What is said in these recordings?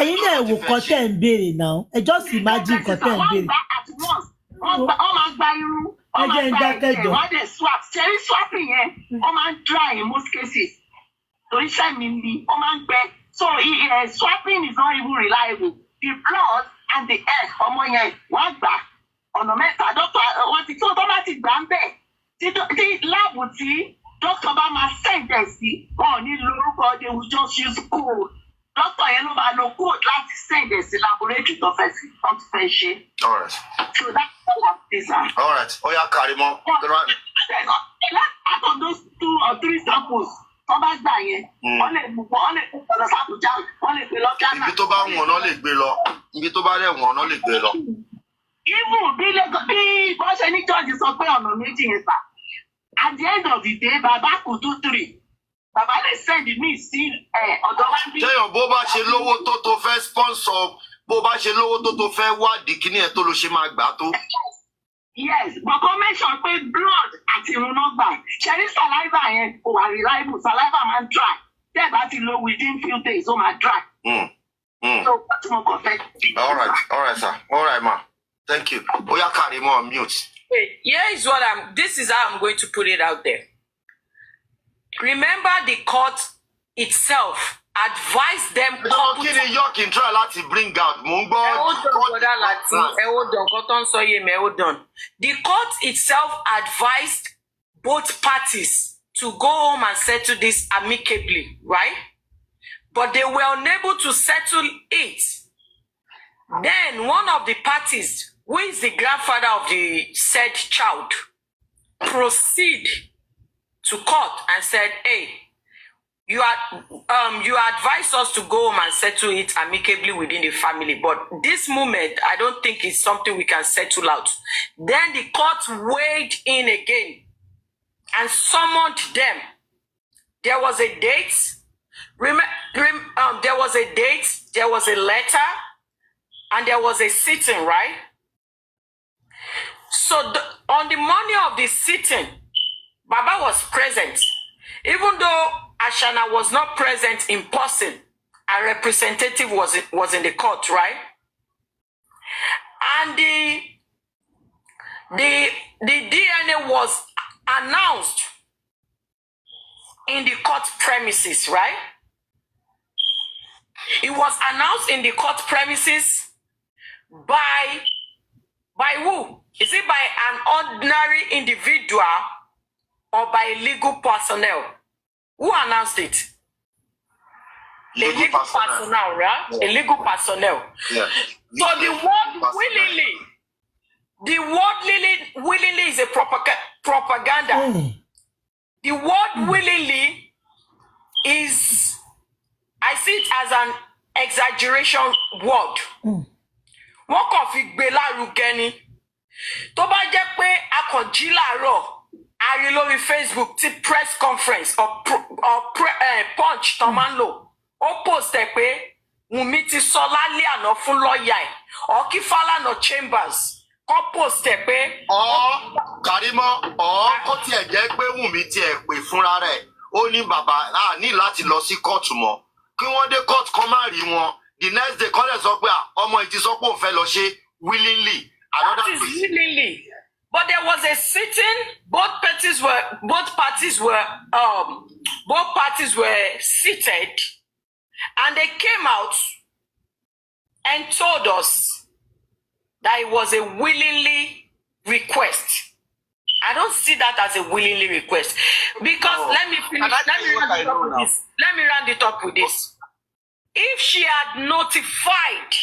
ẹ̀yin náà wò kọ́tẹ́ ń béèrè náà ẹ just imagine kọ́tẹ́ ń béèrè. wọ́n máa gba irú wọ́n máa gba ẹ̀jẹ̀ wọ́n dẹ̀ swap ṣẹ́rí swapping yẹn wọ́n máa ń dry in most cases torí iṣẹ́ mi ni wọ́n máa ń gbẹ so swapping is not even reliable the blood and the egg ọmọ yẹn wọ́n gbà ọ̀nà mẹ́ta dọ́kítà wọ́n ti tó bá ti gbà ń bẹ̀ tí láàbù tí dọ́kítà bá máa sẹ̀ǹdẹ̀ sí wọn ò ní lórúkọ they will just use code dọ́kítà yẹn ló máa lo code láti sẹ̀ǹdẹ̀ sí laboratory tó fẹ́ ṣe. All right. So that's all of this. All right. Oya Karimot. Out of those 2 or 3 samples wọ́n bá gbà yẹn wọ́n lè mú lọ sàbújá wọ́n lè gbé lọ Ghana. Ibi tó bá wọ̀n náà lè gbé lọ ibi tó bá rẹ̀ wọ̀n náà lè gbé lọ. Even bí wọ́n ṣe ní George sọ pé ọ̀nà méjì yẹn sà at the end of the day bàbá kò tó 3 bàbá lè send me sí ọ̀dọ̀ wa bí. Téèyàn bó bá ṣe lówó tó fẹ́ sponsor bó bá ṣe lówó tó fẹ́ wádìí kíní ẹ̀ tó ló ṣe máa gbà tó. Yes, but kò mention pé blood àti irun náà gbà ṣẹ́rí saliva yẹn kò wà reliable saliva máa ń dry tẹ́ ẹ bá ti lo within few days ó máa dry. So what mo kàn fẹ́. All right sir, all right ma, thank you. Oya Karimot mute. Wait, this is how I'm going to put it out there. Remember the court itself advised them. Kí ni York in try láti bring out? Mo ń gbọ́. Hold on. The court itself advised both parties to go home and settle this amicably, right? But they were unable to settle it. Then one of the parties, who is the grandfather of the said child, proceed to court and said, hey, you advised us to go home and settle it amicably within the family. But this moment, I don't think it's something we can settle out. Then the court weighed in again and summoned them. There was a date. There was a date. There was a letter. And there was a sitting, right? So on the morning of the sitting, Baba was present. Even though Ashana was not present in person, a representative was in the court, right? And the DNA was announced in the court premises, right? It was announced in the court premises by who? Is it by an ordinary individual or by legal personnel? Who announced it? Legal personnel, right? A legal personnel. Yeah. So the word willingly is a propaganda. The word willingly is, I see it as an exaggeration word. Wọ́n kàn fi gbé lárugẹ ni. Tó bá jẹ́ pé a kàn jí láàárọ̀, a rí lórí Facebook tí press conference or punch tó máa ń lò. Ó post ẹ̀ pé Wùnmí ti sọ lálẹ́ àná fún lọ́ọ̀yà ẹ̀. Or kí Fálànà Chambers kọ́ post ẹ̀ pé. Karimot kó tiẹ̀ jẹ́ pé Wùnmí tiẹ̀ pè fúnra rẹ̀. Ó ní bàbá ní láti lọ sí kóòtù mọ́. Kí wọ́n dé kóòtù kan má rí wọn. The next day kọ́lẹ̀ sọ pé ọmọ ìtì sọ pé òun fẹ́ lọ ṣe willingly. That is willingly. But there was a sitting. Both parties were seated, and they came out and told us that it was a willingly request. I don't see that as a willingly request because let me finish. Let me round it up with this. If she had notified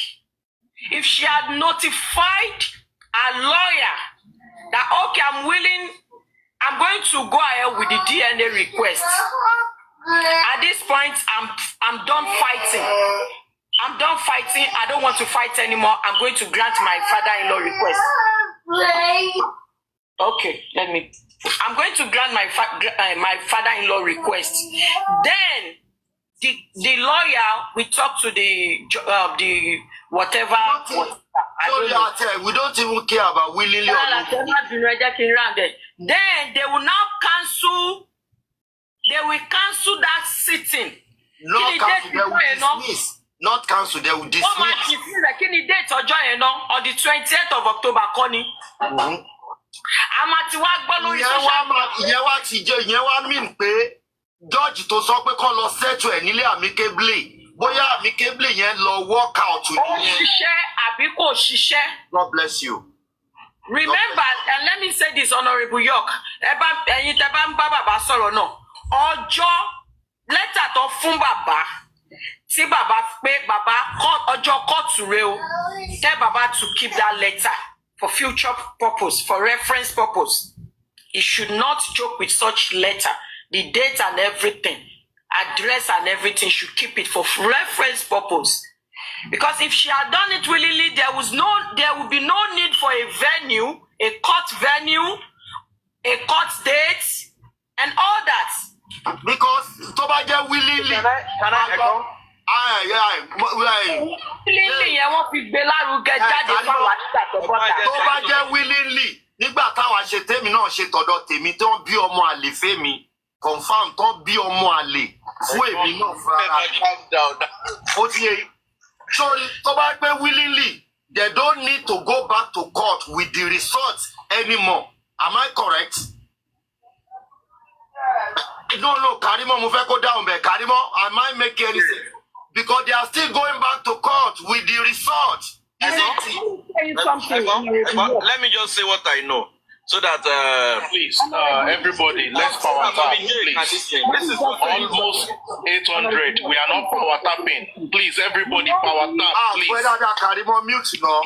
a lawyer that, okay, I'm going to go ahead with the DNA request. At this point, I'm done fighting. I don't want to fight anymore. I'm going to grant my father-in-law request. Okay, I'm going to grant my father-in-law request. Then the lawyer, we talk to the whatever. We don't even care about willingly. Then they will now cancel. They will cancel that sitting. No, they will dismiss. not cancel, they will dismiss. Wọ́n máa ti fi rẹ̀ kí ni date ọjọ́ yẹn náà on the 28th of October kọ́ ni. A máa ti wá gbọ́ lórí social media. Ìyẹn wá mean pé George tó sọ pé kó lọ settle ẹ̀ nílé amicably. Bóyá amicably yẹn lọ work out. Ó ṣiṣẹ́ àbí kò ṣiṣẹ́. God bless you. Remember, and let me say this, Honourable York, ẹ̀yin tẹ́ bá ń bá bàbá sọ̀rọ̀ náà, ọjọ́ lẹ́tà tó fún bàbá tí bàbá pé bàbá ọjọ́ kóòtù rẹ o, tell bàbá to keep that letter for future purpose, for reference purpose. He should not joke with such letter. The date and everything, address and everything, should keep it for reference purpose. Because if she had done it willingly, there would be no need for a venue, a court venue, a court date, and all that. Because tó bá jẹ́ willingly. Can I go? Willingly yẹn wọ́n fi gbé lárugẹ jáde fáwọn àdúgbà tó bọ́ta. Tó bá jẹ́ willingly, nígbà táwa ṣe tèmi náà ṣe tọ̀dọ̀ tèmi tó ń bí ọmọ àlè fẹ́mi, confam tó ń bí ọmọ àlè fún èmi náà fúnra. Ó ti yẹ. Sorry, tó bá pé willingly, they don't need to go back to court with the result anymore. Am I correct? No, Karimot, mo fẹ́ kó down there. Karimot, am I making any sense? Because they are still going back to court with the result. Let me just say what I know. So that please, everybody, let's power tap, please. This is almost 800. We are not power tapping. Please, everybody, power tap, please. Karimot mute now.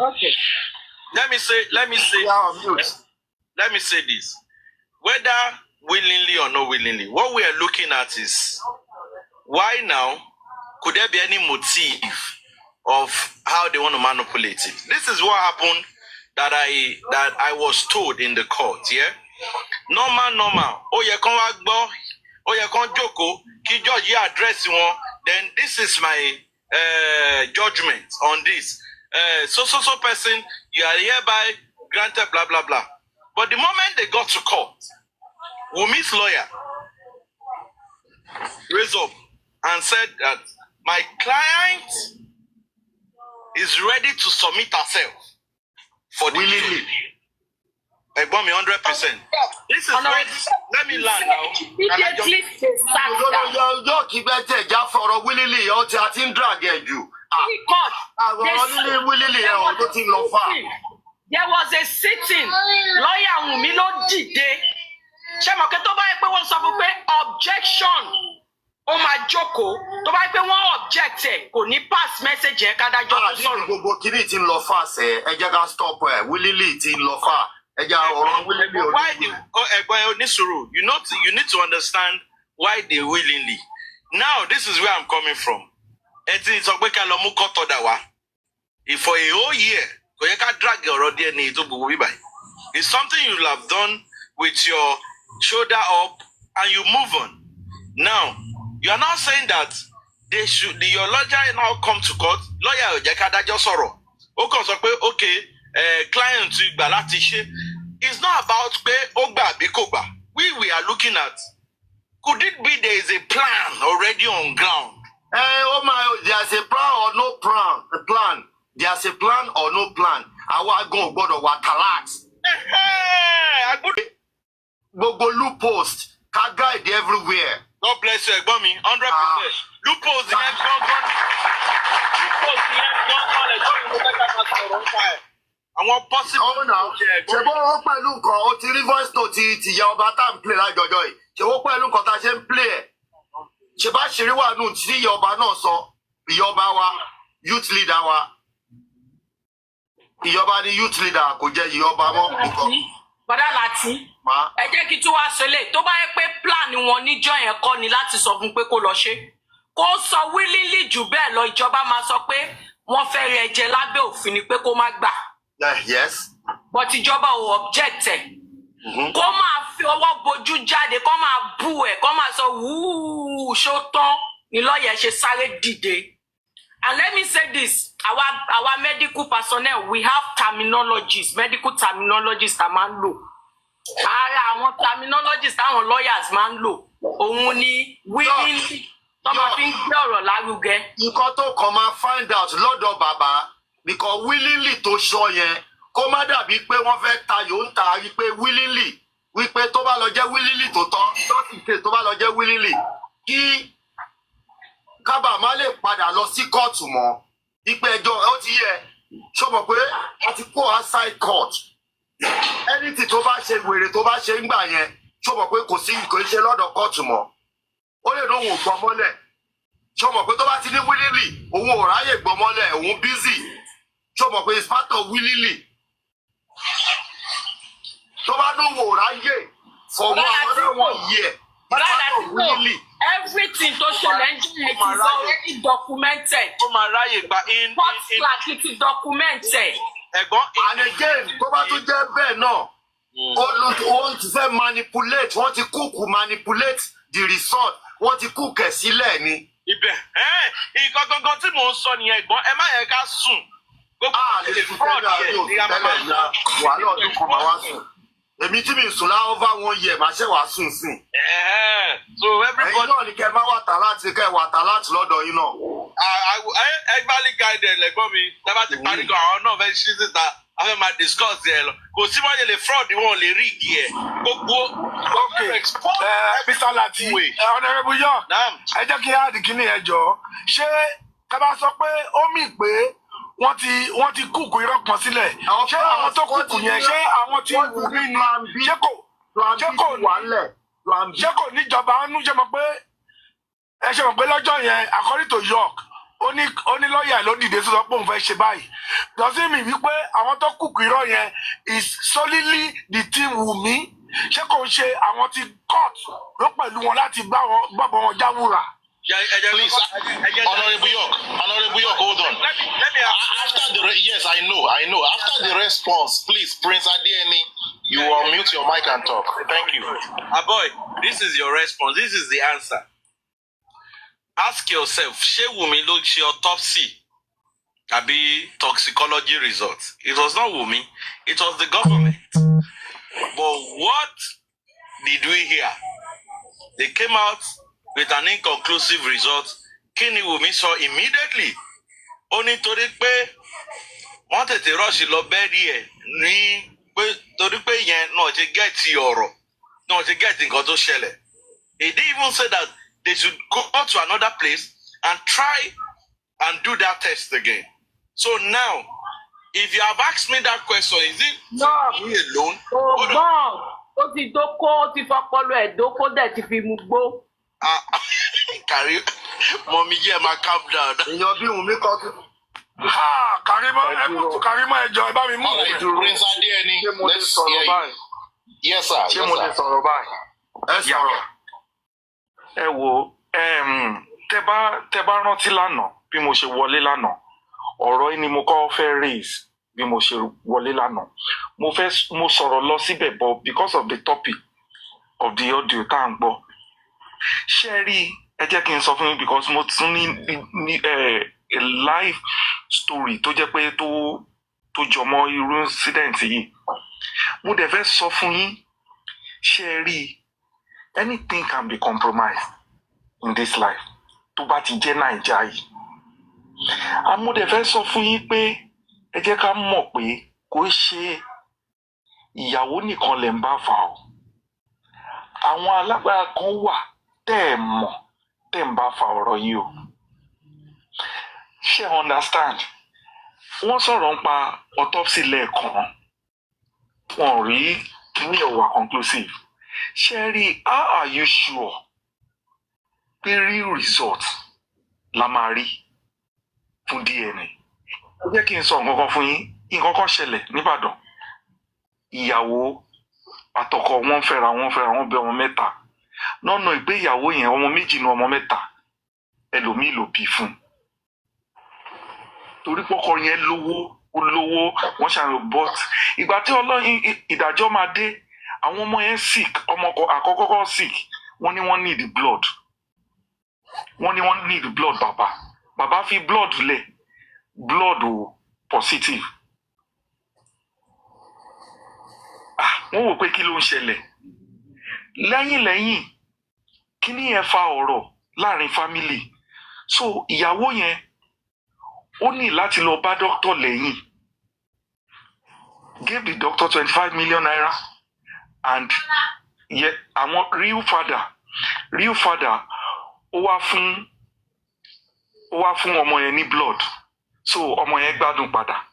Okay. Let me say this. Whether willingly or not willingly, what we are looking at is why now could there be any motive of how they want to manipulate it? This is what happened that I was told in the court, yeah? Normal. Oh, you can't go. Oh, you can't joko. Ki judge you address one. Then this is my judgment on this. So person, you are hereby granted blah blah blah. But the moment they got to court, Wumi's lawyer raised up and said that my client is ready to submit herself for the willingly. I bought me 100%. This is what, let me land now. Immediately Yo, keep it just for a willingly or chatting drag you. There was a sitting. Lawyer Wunmi ló dìde. Ṣé mo ke tó bá yẹ pé wọ́n sọ fún pé objection. Ó máa jókòó. Tó bá yẹ pé wọ́n object ẹ̀ kò ní pass message ẹ̀ kádájọ́ tó sọ̀rọ̀. Gbogbo kini tí ń lọ fà ṣe ẹ jẹ́ ká stop ẹ̀ willingly tí ń lọ fà. Ẹ jẹ́ ọ̀rọ̀ willingly. Why ẹ̀gbọ́n Onisuru, you need to understand why they willingly. Now this is where I'm coming from. Ẹ ti sọ pé ká lọ mú kọ́tọ̀ dà wá. For a whole year, kò yẹ ká drag ọ̀rọ̀ díẹ̀ ní ètò gbogbo bíbá. It's something you will have done with your shoulder up and you move on. Now, you are now saying that your lawyer now come to court. Lawyer ò jẹ́ ká dájọ́ sọ̀rọ̀. Ó kàn sọ pé okay, client gbà láti ṣe. It's not about pé ó gbà àbí kò gbà. We are looking at, could it be there is a plan already on ground? There's a plan or no plan. There's a plan or no plan. Àwa gan ò gbọ́dọ̀ wà talat. Gbogbo loop post, ká guide everywhere. God bless you, ẹ̀gbọ́n mi, 100%. Loop post yẹn gbọ́ngàn. Ẹ̀gbọ́n mi ló fẹ́ ká máa sọ̀rọ̀ nípa ẹ̀. Àwọn possible. Ṣé bó wọ́n pẹ̀lú nǹkan o ti rí voice note ti ìyá ọba tá à ń play lájọjọ́ yìí? Ṣé wọ́n pẹ̀lú nǹkan tá a ṣe ń play ẹ̀? Ṣé bá ṣeré wà nù tí ìyá ọba náà sọ? Ìyá ọba wa, youth leader wa. Ìyọba ni youth leader kò jẹ́ ìyọba mọ́. Bọ́dá láti. Ẹ jẹ́ kí tí wàá ṣẹlẹ̀ tó bá yẹ pé plan wọn níjọ́ yẹn kọ́ ni láti sọ fún pé kó lọ ṣe. Kó sọ willingly jù bẹ́ẹ̀ lọ ìjọba máa sọ pé wọ́n fẹ́ rẹ jẹ lábẹ́ òfin ni pé kó má gbà. Yes. But ìjọba ò object ẹ̀. Kó máa fi ọwọ́ bojú jáde, kó máa bú ẹ̀, kó máa sọ wúúú ṣó tán ni lọ́ọ̀yà ṣe sáré dìde. And let me say this, our medical personnel, we have terminologies, medical terminologies that máa ń lò. Ara àwọn terminologies táwọn lawyers máa ń lò. Òun ni willingly. tó máa fi ń gbé ọ̀rọ̀ lárugẹ. Nǹkan tó kàn máa find out lọ́dọ̀ bàbá because willingly tó sọ yẹn kó má dàbí pé wọ́n fẹ́ tayò ń ta rí pé willingly wípé tó bá lọ jẹ́ willingly tó tọ́ lọ́sìkè tó bá lọ jẹ́ willingly kí kábà má lè padà lọ sí kóòtù mọ́ wípé ẹjọ́ ó ti yẹ ṣó mọ̀ pé a ti kó outside court anything tó bá ṣe wèrè tó bá ṣe ń gbà yẹn ṣó mọ̀ pé kò sí kò ṣe lọ́dọ̀ kóòtù mọ́ ó lè lóun ò gbọ́ mọ́lẹ̀ ṣó mọ̀ pé tó bá ti ní willingly òun ò ráyè gbọ́ mọ́lẹ̀ òun busy ṣó mọ̀ pé it's part of willingly tó bá lóun ò ráyè for one year but everything tó ṣẹlẹ̀ ń jẹ́ it is already documented. ó máa ráyè gba in like it is documented. ẹ̀gbọ́n and again tó bá tún jẹ́ bẹ́ẹ̀ náà wọ́n ti fẹ́ manipulate wọ́n ti kúkú manipulate the result wọ́n ti kú kẹ̀ sílẹ̀ ni. ibẹ̀ nǹkan gangan tí mò ń sọ nìyẹn ẹ̀gbọ́n ẹ má yẹ ká sùn. gbogbo lè fi tẹ́lẹ̀ àbí òtẹ́lẹ̀ ìyá wàhálà ọdún kan máa wá sùn. èmi tí mi ń sùn láwọn over 1 year máa ṣe wàá sùn sí. so everybody. ẹ̀yin náà ni kẹ́ ẹ má wà tà láti kẹ́ ẹ wà tà láti lọ́dọ̀ yín náà. ẹgbàlí guided lẹ́gbọ́n mi tábà ti parí gan àwọn náà fẹ́ ṣí síta a fẹ́ máa discuss ẹ lọ kò sí wọ́n lè fraud wọn lè rí igi ẹ̀ gbogbo. Mr. Lati Honorable York ẹ jẹ́ kí á di kíní ẹ jọ ṣé ká bá sọ pé ó mì pé wọ́n ti kúkú irọ́ kan sílẹ̀ ṣé àwọn tó kúkú yẹn ṣé àwọn tí wù mí ni ṣé kò níjọba ánú ṣe mọ̀ pé ẹ ṣe mọ̀ pé lọ́jọ́ yẹn according to York ó ní lọ́ọ̀yà ló dìde sọ pé òun fẹ́ ṣe báyìí dọ́sí mi wípé àwọn tó kúkú irọ́ yẹn is solely the team Wùmí ṣé kò ń ṣe àwọn tí court ló pẹ̀lú wọn láti gbàbọ̀ wọn jáwúra. Please, Honorable York, hold on. Let me Yes, I know. After the response, please, Prince Adieni, you unmute your mic and talk. Thank you. Boy, this is your response. This is the answer. Ask yourself, ṣé Wùmí ló ṣe autopsy àbí toxicology results? It was not Wùmí, it was the government. But what did we hear? They came out with an inconclusive result. Kí ni Wùmí sọ immediately? Ó ní torí pé wọ́n tètè rọ́ọ̀ṣì lọ bẹ́ẹ̀rì ẹ̀ ní pé torí pé yẹn náà ṣe gẹ́ẹ̀tì ọ̀rọ̀ náà ṣe gẹ́ẹ̀tì nǹkan tó ṣẹlẹ̀. He didn't even say that they should go to another place and try and do that test again. So now, if you have asked me that question, is it me alone? Ó ti dóko, ó ti fọpọlọ ẹ̀ dóko dẹ̀ ti fi mú gbó. Kàrí mọ̀mí jẹ́ máa calm down. èèyàn bí Wùmí kọ́ tó. Karimot ẹjọ ẹ bá mi mú. Prince Adieni, let's hear you. Yes, sir. Ṣé mo lè sọ̀rọ̀ báyìí? ẹ sọ̀rọ̀. Ẹ wo tẹ bá rántí lánàá bí mo ṣe wọlé lánàá ọ̀rọ̀ yìí ni mo kọ́ fẹ́ raise bí mo ṣe wọlé lánàá mo sọ̀rọ̀ lọ síbẹ̀ but because of the topic of the audio tá à ń gbọ́ ṣe rí ẹ jẹ́ kí n sọ fún yín because mo tún ní a live story tó jẹ́ pé tó jọmọ́ irú incident yìí mo dẹ̀ fẹ́ sọ fún yín ṣe rí anything can be compromised in this life tó bá ti jẹ́ Naija yìí mo dẹ̀ fẹ́ sọ fún yín pé ẹ jẹ́ ká mọ̀ pé kò ṣe ìyàwó nìkan lè ń bá fà o àwọn alágbára kan wà tẹ́ ẹ mọ̀ tẹ́ ń bá fa ọ̀rọ̀ yìí o ṣé understand wọ́n sọ̀rọ̀ nípa autopsy lẹ́ẹ̀kan wọ́n rí ní ọ̀wà conclusive ṣé rí how are you sure pé real result la máa rí fún DNA ẹ jẹ́ kí n sọ nǹkan kan fún yín nǹkan kan ṣẹlẹ̀ nìbàdàn ìyàwó àtọkọ wọn fẹ́ra wọn bí ọmọ mẹ́ta lọ́nà ìgbéyàwó yẹn ọmọ méjì ní ọmọ mẹ́ta ẹlòmíì ló bí fún torí pọ́kọ yẹn lówó wọ́n ṣàyàn but ìgbà tí ọlọ́yin ìdájọ́ máa dé àwọn ọmọ yẹn sick ọmọ àkọ́kọ́ sick wọ́n ní wọ́n need blood bàbá fi blood lẹ̀ blood o positive wọ́n wò pé kí ló ń ṣẹlẹ̀ lẹ́yìn kí ni ẹ fa ọ̀rọ̀ láàrin family. So ìyàwó yẹn ó ní láti lọ bá doctor lẹ́yìn, gave the doctor 25 million naira, and àwọn real father ó wá fún ọmọ yẹn ní blood, so ọmọ yẹn gbádùn padà,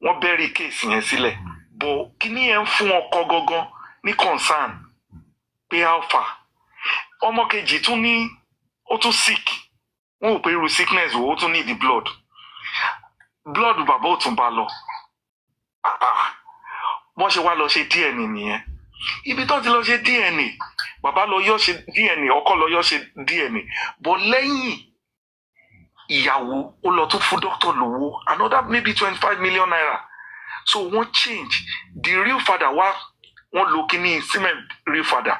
wọ́n bury case yẹn sílẹ̀. But kíní yẹn fún ọkọ gangan ní concern pé alpha ọmọ kejì tún ní ó tún sick, wọn ò pé irú sickness wo ó tún need the blood bàbá ò tún bá lọ. Wọ́n ṣe wá lọ ṣe DNA nìyẹn. Ibi tó ti lọ ṣe DNA, bàbá lọ yọ ṣe DNA, ọkọ lọ yọ ṣe DNA, but lẹ́yìn ìyàwó ó lọ tún fún doctor lówó another maybe 25 million naira. So wọ́n change the real father wá, wọ́n lo kíní cement real father,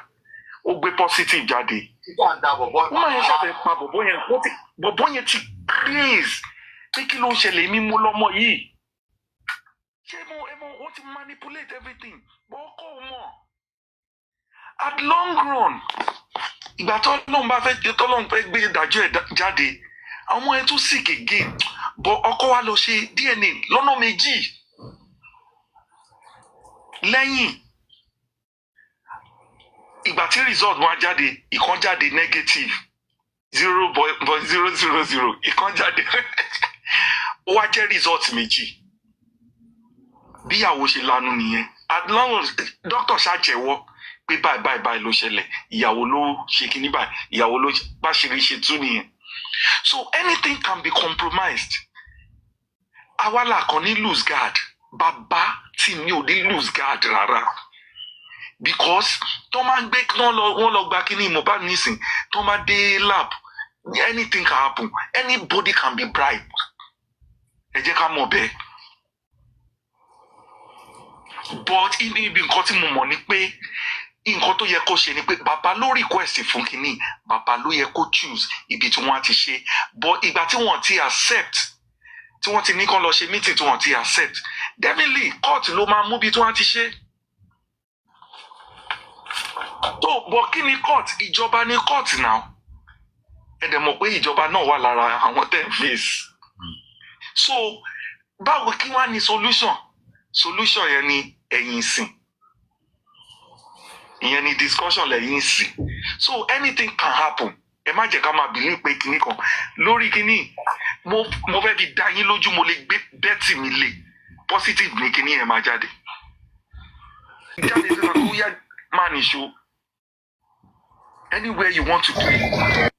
ó gbé positive jáde. Wọ́n máa yẹn ṣàfẹ́ pa bọ̀bọ̀ yẹn ti craze pé kí ló ń ṣẹlẹ̀ mímú lọ́mọ yìí. Ṣé ó ti manipulate everything, but ọkọ ò mọ̀. At long run, ìgbà tọ́lọ́run fẹ́ gbé ìdájọ́ ẹ̀ jáde, àwọn ẹ̀ tún sick again, but ọkọ wa lọ ṣe DNA lọ́nà méjì. Lẹ́yìn ìgbà tí result wá jáde, ìkan jáde negative 0.000, ìkan jáde ó wá jẹ́ result méjì. Bí ìyàwó ṣe lanu nìyẹn. At long run, doctor ṣàjẹ́wọ́ pé báyìí ló ṣẹlẹ̀, ìyàwó ló ṣe kíní báyìí, ìyàwó ló bá ṣe rí ṣe tú nìyẹn. So anything can be compromised. Àwa là kàn ní lose guard. Bàbá tí mi ò ní lose guard rárá, because tó máa ń gbé wọ́n lọ gba kíní Mohbad nísìn, tó máa dé lab, anything can happen, anybody can be bribed. Ẹ jẹ́ ká mọ̀ bẹ́ẹ̀. But ibi nǹkan tí mo mọ̀ ni pé nǹkan tó yẹ kó ṣe ni pé bàbá ló request fún kíní, bàbá ló yẹ kó choose ibi tí wọ́n á ti ṣe. But ìgbà tí wọ́n ti accept, tí wọ́n ti ní kán lọ ṣe meeting tí wọ́n ti accept, definitely court ló máa mú bí tí wọ́n ti ṣe. tó bọ̀ kí ni court? Ìjọba ni court now. Ẹ dẹ̀ mọ̀ pé ìjọba náà wà lára àwọn 10 face. So báwo kí wá ní solution? Solution yẹn ni ẹ̀yìn ìsìn, ìyẹn ni discussion lẹ́yìn ìsìn. So anything can happen. Ẹ má jẹ́ ká máa believe pé kíní kan lórí kíní, mo fẹ́ fi dá yín lójú, mo lè gbé bẹ́ẹ̀tì mi lé positive ní kíní ẹ̀ máa jáde. Jáde sí ọ̀nà tó yá máa nìṣó anywhere you want to do it.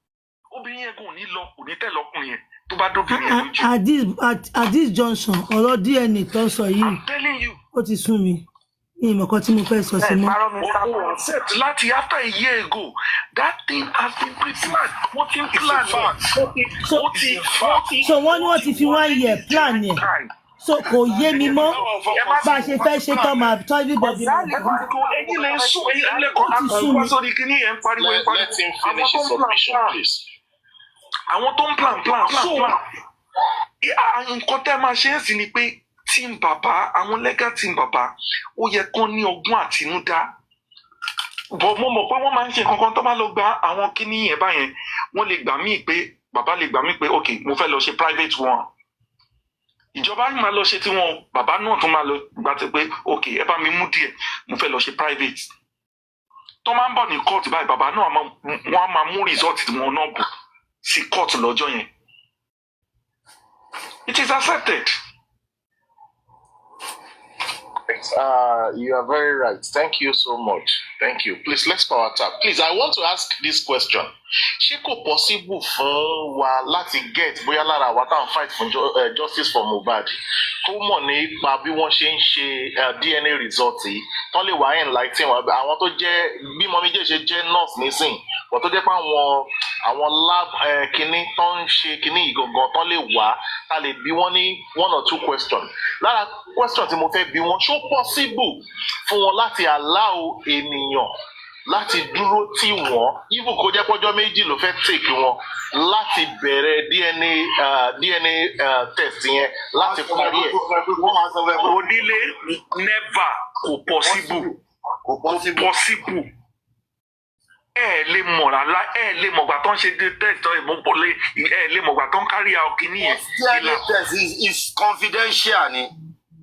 Obìnrin yẹn kò ní lọ, kò ní tẹ̀lé ọkùnrin yẹn tó bá dóbìnrin yẹn lójú. At this junction, ọ̀rọ̀ DNA tó ń sọ yìí, I'm telling you. ó ti sún mi. Ìmọ̀ kan tí mo fẹ́ sọ sí mọ́. Láti after a year ago, that thing has been pre-planned. Wọ́n ti ń plan ẹ̀. So wọ́n ní wọ́n ti fi 1 year plan yẹn. So kò yé mi mọ́ bá a ṣe fẹ́ ṣe tán máa tọ́ everybody. Ẹ̀yin lè sún ẹ̀yin lẹ́kọ̀ọ́ àkọ́kọ́ sórí kíní ẹ̀ ń pariwo ẹ̀ ń pariwo. Let him finish his submission, please. Àwọn tó ń plan. Nǹkan tẹ́ máa ṣe é sí ni pé team bàbá, àwọn legal team bàbá, ó yẹ kán ní ọgbọ́n àtinúdá. But mo mọ̀ pé wọ́n máa ń ṣe kankan tó bá lọ gba àwọn kíní yẹn báyẹn, wọ́n lè gbà mí pé bàbá lè gbà mí pé ok mo fẹ́ lọ ṣe private one. Ìjọba máa lọ ṣe tiwọn, bàbá náà tún máa lọ gbà tí pé ok ẹ bá mi mú díẹ̀, mo fẹ́ lọ ṣe private. Tó máa ń bọ̀ ní court báyìí, bàbá náà wọ́n á máa mú result wọn náà bọ̀ sí court lọ́jọ́ yẹn. It is accepted. You are very right. Thank you so much. Thank you. Please, let's power tap. Please, I want to ask this question. Ṣé kò possible fún wa láti get bóyá lára wa tá à ń fight for justice for Mohbad kó mọ̀ nípa bí wọ́n ṣe ń ṣe DNA result yìí tán lè wá enlighten wọn àwọn tó jẹ́ bí mọ́mí jẹ́ ṣe jẹ́ nurse nísìn wọ́n tó jẹ́ pé àwọn lab kínní tó ń ṣe kínní ìgangan tán lè wá tá lè bí wọ́n ní 1 or 2 questions. Lára question tí mo fẹ́ bí wọ́n, ṣó possible fún wọn láti allow ènìyàn láti dúró tì wọ́n even kó jẹ́ pọ́jọ́ méjì ló fẹ́ take wọn láti bẹ̀rẹ̀ DNA test yẹn láti parí ẹ̀. Onílé never kò possible. lè mọ̀ rárá lè mọ̀gbà tó ń ṣe test lè mọ̀gbà tó ń kárí àwọn kìíní yẹn. DNA test is confidential ni.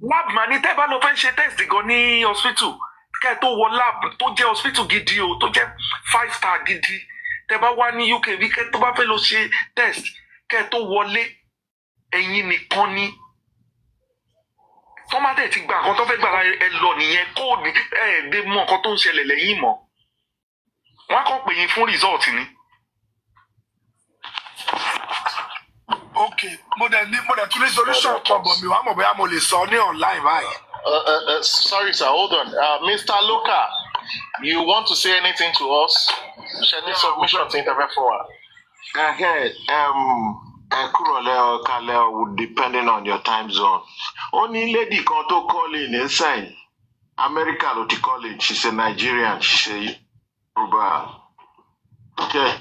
lab mà ní tẹ́ bá lọ fẹ́ ṣe test gan ní hospital kẹ́ ẹ tó wọ lab tó jẹ́ hospital gidi o tó jẹ́ 5-star gidi tẹ́ bá wá ní UK bí kẹ́ tó bá fẹ́ lọ ṣe test kẹ́ ẹ tó wọlé ẹ̀yin nìkan ni tọ́mátẹ̀ ti gba nǹkan tó fẹ́ gbà ẹ lọ nìyẹn kóòdù dé mọ nǹkan tó ń ṣẹlẹ̀ lẹ́yìn mọ́ wọ́n á kàn pè yín fún result ni. ok mo dẹ̀ tún ní solution kan bọ̀ mi wàá mọ̀ bóyá mo lè sọ ní online báyìí. Sorry, sir. Hold on. Mr. Loka, you want to say anything to us? Any submission to interview for? Kurole Kale, depending on your time zone. Only lady kan to call in inside America lo ti call in. She's a Nigerian. She's a Yoruba. Okay.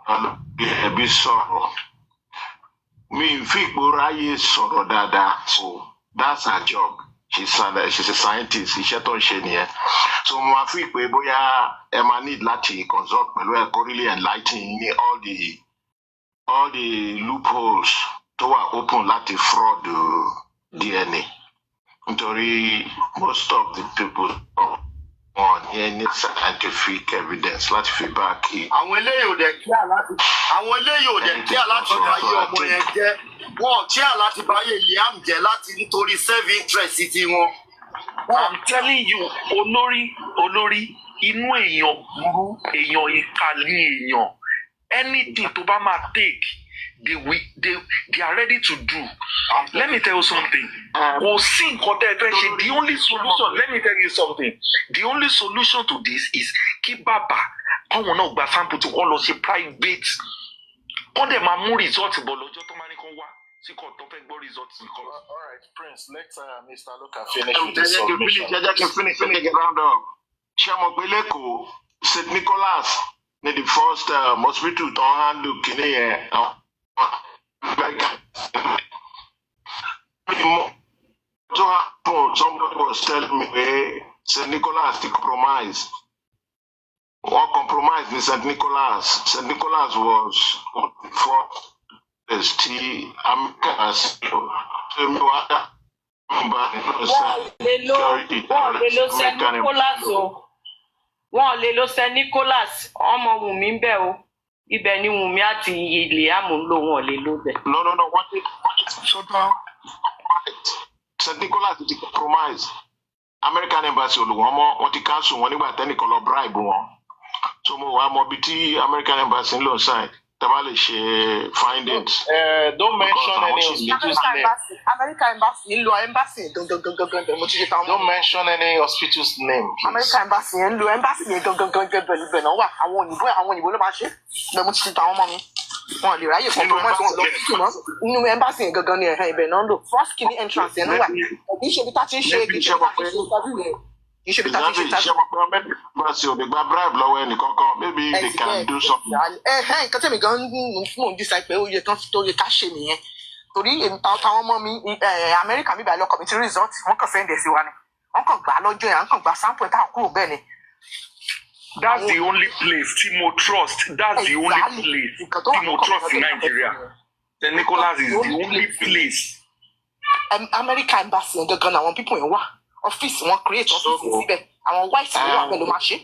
A bit sorrow. Me think Burayi sorrow dada. So that's her job. She's a scientist. Iṣẹ́ tó ń ṣe nìyẹn. So mo fi pé bóyá ẹ máa need láti consult pẹ̀lú ẹ kó really enlightening ní all the loopholes tó wà open láti fraud DNA. Nítorí most of the people on any scientific evidence láti fi back it. Àwọn eléyìí ò dẹ̀ kí aláti báyé ọmọ yẹn jẹ́. Wọ́n kí aláti báyé Liam jẹ́ láti nítorí self interest ti wọn. I'm telling you, olórí inú èèyàn burú èèyàn ìkàlì èèyàn anything tó bá máa take they are ready to do. Let me tell you something. Kò sí nǹkan tẹ́ ẹ fẹ́ ṣe. The only solution, let me tell you something. The only solution to this is kí bàbá káwọn náà gba sample tí wọ́n lọ ṣe private. Wọ́n dẹ̀ máa mú result bọ̀ lọ́jọ́ tó máa ní kán wá sí kò tó fẹ́ gbọ́ result nìkan. All right, Prince, let Mr. Loka finish with the submission. Jẹ́ kí finish get round up. Ṣé mo gbé lẹ́kọ̀ọ́ St. Nicholas ní the first hospital tó ń handle kìíní yẹn. Somebody was telling me St. Nicholas the compromise. What compromise in St. Nicholas? St. Nicholas was for ST Americas. Wọ́n lè lo St. Nicholas ọmọ Wùmí ń bẹ̀ o. Ibẹ̀ ni Wùmí àti Liam ń lò wọ́n lè lò bẹ̀. No. St. Nicholas ti compromise. American embassy olùwọ́n wọ́n ti cancel wọn nígbà tẹ́nìkan lọ bribe wọn. So mo wá mọ bí tí American embassy ń lò sign tẹ́bá lè ṣe findings. Don't mention any hospital's name. American embassy ń lo embassy gangan mo ti ṣe táwọn. Don't mention any hospital's name. American embassy ń lo embassy yẹn gangan bẹ̀ náà wà àwọn òyìnbó ló máa ṣe bẹ́ẹ̀ mo ti ṣe táwọn ọmọ mi. Wọn lè ráyè compromise wọn lọ sí ìmọ̀ nínú embassy yẹn gangan ni ibẹ̀ náà ń lò first kìíní entrance yẹn ló wà kì í ṣe bí tá ti ń ṣe kì í ṣe bí tá ti ń ṣe interview yẹn kì í ṣe bí tá ti ń ṣe interview. Embassy ò lè gba bribe lọ́wọ́ ẹnì kankan maybe they can do something. Nǹkan tẹ̀mí gan mò ń dísà pé ó yẹ kán tó yẹ ká ṣe nìyẹn torí táwọn ọmọ mi Amẹ́ríkà mi bá lọ́kọ̀ mi ti result wọ́n kàn send ẹ̀ sí wa ni wọ́n kàn gbà lọ́jọ́ yẹn wọ́n kàn gbà sample ẹ̀ táwọn kúrò bẹ́ẹ̀ ni. That's the only place Timo trust. That's the only place Timo trust in Nigeria. St. Nicholas is the only place. American embassy yẹn gangan àwọn people yẹn wà ọ́fíìsì wọn create ọ́fíìsì síbẹ̀ àwọn white ló wà pẹ̀lú máa ṣe.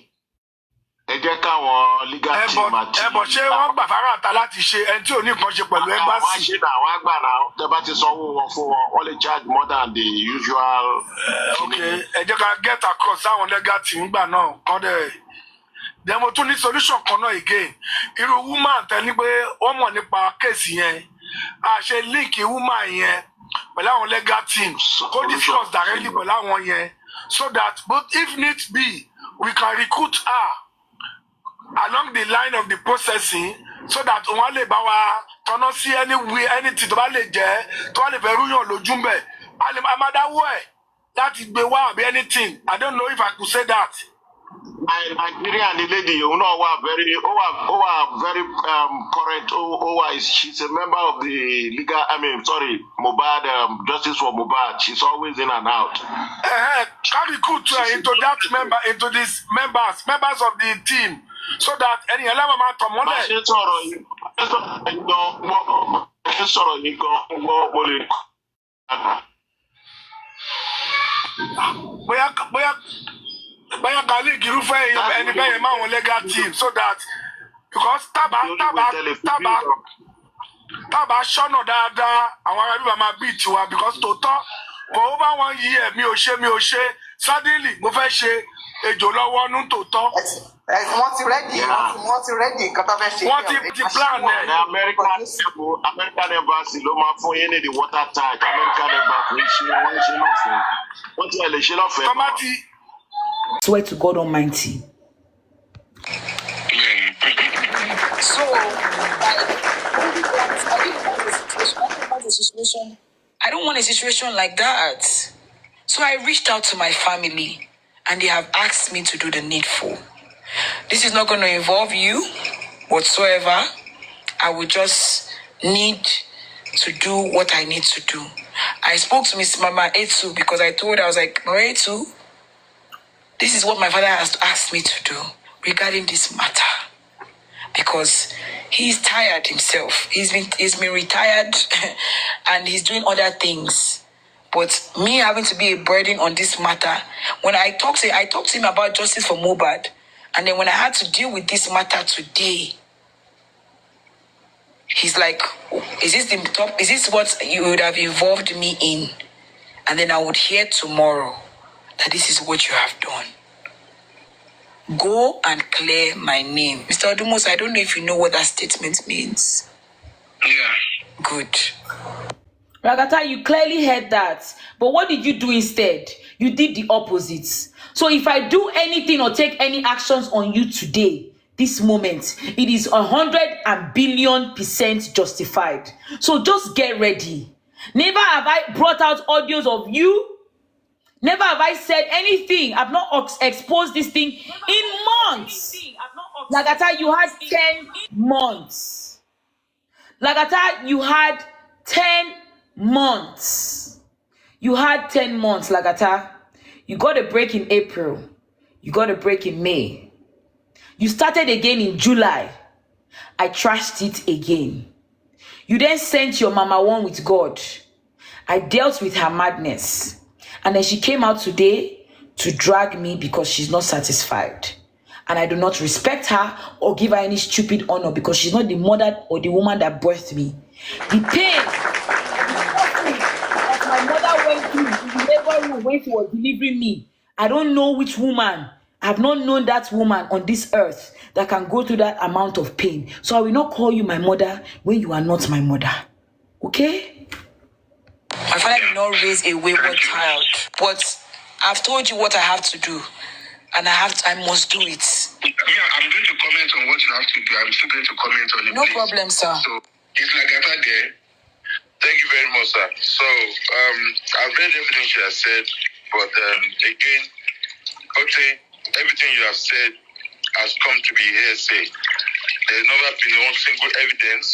Ẹ jẹ́ káwọn legal team àti. Ẹ bọ̀ ṣé wọ́n gbà fara ta láti ṣe ẹni tí ò ní nǹkan ṣe pẹ̀lú embassy. Àwọn àṣẹ náà wọ́n á gbà náà tẹ́ bá ti sanwó wọn fún wọn wọ́n lè charge more than the usual. Okay, ẹ jẹ́ ká get across àwọn legal team gbà náà kọ́ dẹ̀. Then mo tún ní solution kan náà again irú woman tẹ ní pé ó mọ̀ nípa kéèsì yẹn a ṣe link woman yẹn pẹ̀lú àwọn legal team kó discuss directly pẹ̀lú àwọn yẹn so that but if need be we can recruit her along the line of the processing so that wọ́n lè bá wa tọ́nà sí anything tó bá lè jẹ́ tó bá lè fẹ́ rúyàn lójú ń bẹ̀ a lè máa dáwọ́ ẹ̀ láti gbé wá àbí anything I don't know if I could say that. Nigeria and the lady, you know, very current. She's a member of the legal. Mohbad, Justice for Mohbad. She's always in and out. Carry good into that member, into these members of the team, so that any element of money. Baya colleague irúfẹ́ ẹni bẹ́ẹ̀ máa wọn legal team so that because tábà ṣọ́nà dáadáa àwọn ará bíbá máa bí tiwa because tòótọ́ for over 1 year mi ò ṣe suddenly mo fẹ́ ṣe ejò lọ́wọ́ nú tòótọ́. Wọ́n ti rẹ́dì nǹkan tó fẹ́ ṣe. Wọ́n ti plan ẹ̀. American embassy ló máa fún yín ní the water tank. American embassy ṣe lọ́fẹ̀ẹ́. Wọ́n ti ẹ̀ lè ṣe lọ́fẹ̀ẹ́. Tọ́mátì. Swear to God Almighty. So, I don't want a situation like that. So I reached out to my family and they have asked me to do the needful. This is not going to involve you whatsoever. I will just need to do what I need to do. I spoke to Miss Mama Etu because I told her, I was like, Mama Etu, this is what my father has asked me to do regarding this matter. Because he's tired himself. He's been retired and he's doing other things. But me having to be a burden on this matter, when I talked to him about justice for Mohbad, and then when I had to deal with this matter today, he's like, is this what you would have involved me in? And then I would hear tomorrow that this is what you have done. Go and clear my name. Mr. Odumos, I don't know if you know what that statement means. Yeah. Good. Ragata, you clearly heard that. But what did you do instead? You did the opposite. So if I do anything or take any actions on you today, this moment, it is 100 billion% justified. So just get ready. Never have I brought out audios of you. Never have I said anything. I've not exposed this thing in months. Lagata, you had 10 months. Lagata, you had 10 months. You had 10 months, Lagata. You got a break in April. You got a break in May. You started again in July. I trashed it again. You then sent your mama one with God. I dealt with her madness. And then she came out today to drag me because she's not satisfied. And I do not respect her or give her any stupid honor because she's not the mother or the woman that birthed me. The pain that my mother went through in the labor room when she was delivering me. I don't know which woman. I have not known that woman on this earth that can go through that amount of pain. So I will not call you my mother when you are not my mother. Okay? My father did not raise a wayward child, but I've told you what I have to do, and I must do it. Yeah, I'm going to comment on what you have to do. I'm still going to comment on it. No problem, sir. So it's Lagata there. Thank you very much, sir. So I've read everything she has said, but again, okay, everything you have said has come to be hearsay. There's never been one single evidence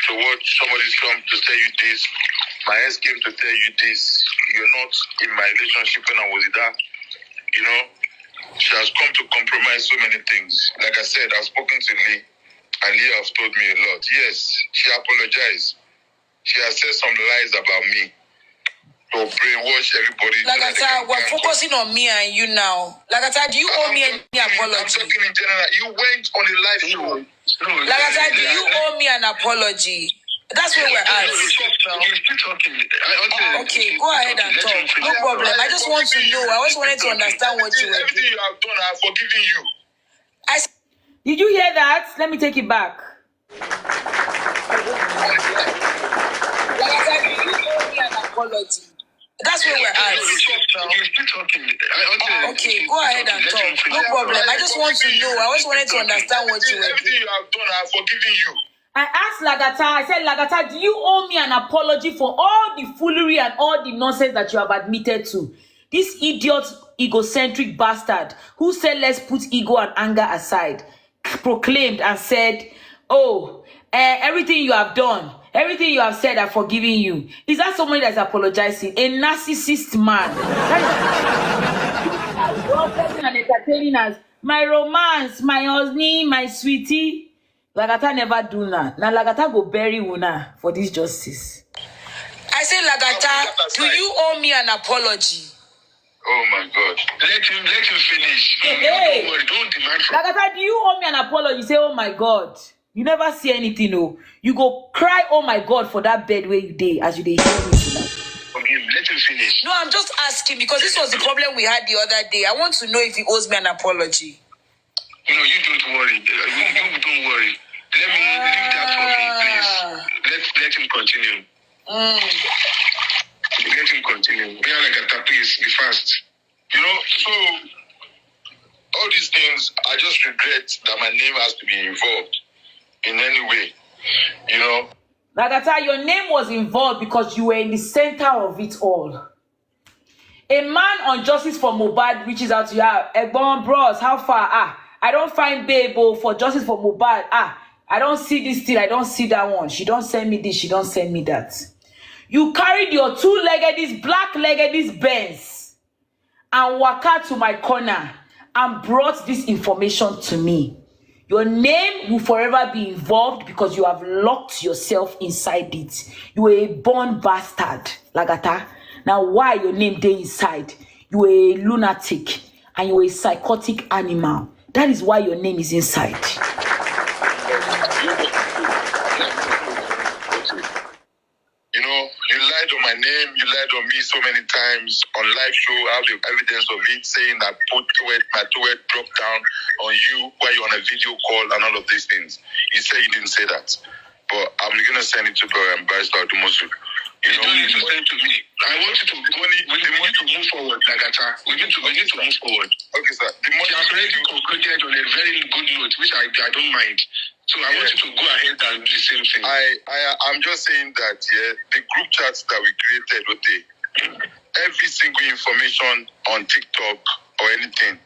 to what somebody's come to tell you this. My ex came to tell you this. You're not in my relationship when I was with her. You know, she has come to compromise so many things. Like I said, I've spoken to Lee, and Lee has told me a lot. Yes, she apologized. She has said some lies about me to brainwash everybody. Lagata, we're focusing on me and you now. Lagata, do you owe me any apology? I'm talking in general. You went on a live show. Lagata, do you owe me an apology? That's where we're at. Okay, go ahead and talk. No problem. I just want to know. I just wanted to understand what you were doing. Everything you have done, I have forgiven you. Did you hear that? Let me take it back. Lagata, do you owe me an apology? That's where we're at. Okay, go ahead and talk. No problem. I just want to know. I just wanted to understand what you were doing. Everything you have done, I have forgiven you. I asked Lagata, I said, Lagata, do you owe me an apology for all the foolery and all the nonsense that you have admitted to? This idiot, egocentric bastard who said let's put ego and anger aside, proclaimed and said, oh, everything you have done, everything you have said, I've forgiven you. Is that someone that's apologizing? A narcissist man. And entertaining us. My romance, my husband, my sweetie. Lagata never do that. Now Lagata go bury Una for this justice. I say, Lagata, do you owe me an apology? Oh my God. Let him finish. Hey. Don't worry, don't demand from Lagata, do you owe me an apology? You say, oh my God. You never see anything, no. You go cry, oh my God, for that bed where you did as you did hear me tonight. him. Let him finish. No, I'm just asking because this was the problem we had the other day. I want to know if he owes me an apology. No, you don't worry. You don't worry. Let me leave that for me, please. Let him continue. Let him continue. Lagata, please be fast. So all these things, I just regret that my name has to be involved in any way. Lagata, your name was involved because you were in the center of it all. A man on Justice for Mohbad reaches out to you. Egbon bros, how far? I don't find babe for Justice for Mohbad. I don't see this thing. I don't see that one. She don't send me this. She don't send me that. You carried your two-legged, black-legged Benz and walked out to my corner and brought this information to me. Your name will forever be involved because you have locked yourself inside it. You are a born bastard, Lagata. Now, why your name dey inside? You are a lunatic and you are a psychotic animal. That is why your name is inside. You lied on my name, you lied on me so many times on live show. I have the evidence of it saying that my towel dropped down on you while you're on a video call and all of these things. You say you didn't say that. But I'm going to send it to Barrister Adumosu. You don't need to send it to me. I want you to move forward, Lagata. We need to move forward. Okay, sir. The money has already concluded on a very good note, which I don't mind. So I want you to go ahead and do the same thing. I'm just saying that, the group chats that we created, every single information on TikTok or anything,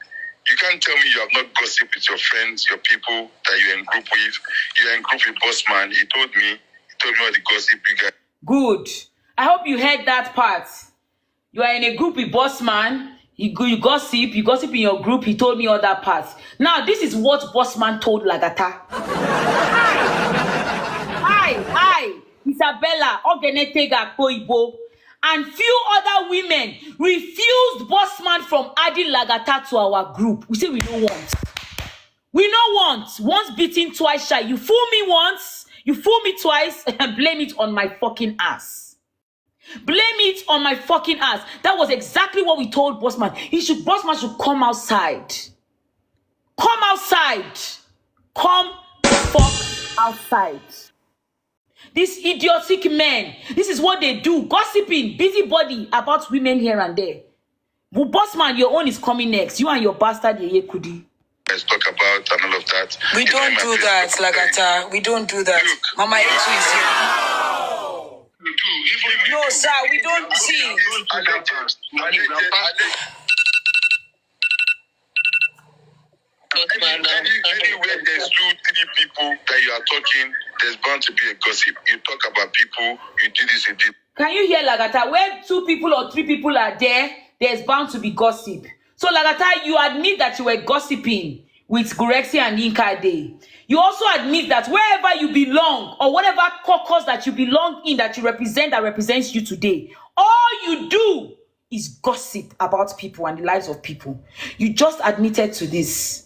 you can't tell me you have not gossiped with your friends, your people that you're in group with. You're in group with Bossman. He told me all the gossip you guys. Good. I hope you heard that part. You are in a group with Bossman. You gossip in your group. He told me all that part. Now, this is what Bossman told Lagata. Hi, Isabella, Ogenetega, Koibo, and few other women refused Bossman from adding Lagata to our group. We say we don't want. We don't want. Once beaten, twice shy. You fool me once, you fool me twice, and blame it on my fucking ass. Blame it on my fucking ass. That was exactly what we told Bossman. Bossman should come outside. Come outside. Come the fuck outside. These idiotic men, this is what they do. Gossiping, busybody about women here and there. Well, Bossman, your own is coming next. You and your bastard Yeye Kudi. Let's talk about and all of that. We don't do that, Lagata. We don't do that. Look, Mama Etu is here. No, sir, we don't see. Anywhere there's 2-3 people that you are talking, there's bound to be a gossip. You talk about people, you do this, you do. Can you hear, Lagata? Where 2 people or 3 people are there, there's bound to be gossip. So, Lagata, you admit that you were gossiping with Gurexi and Yinka Day. You also admit that wherever you belong, or whatever caucus that you belong in, that you represent, that represents you today, all you do is gossip about people and the lives of people. You just admitted to this.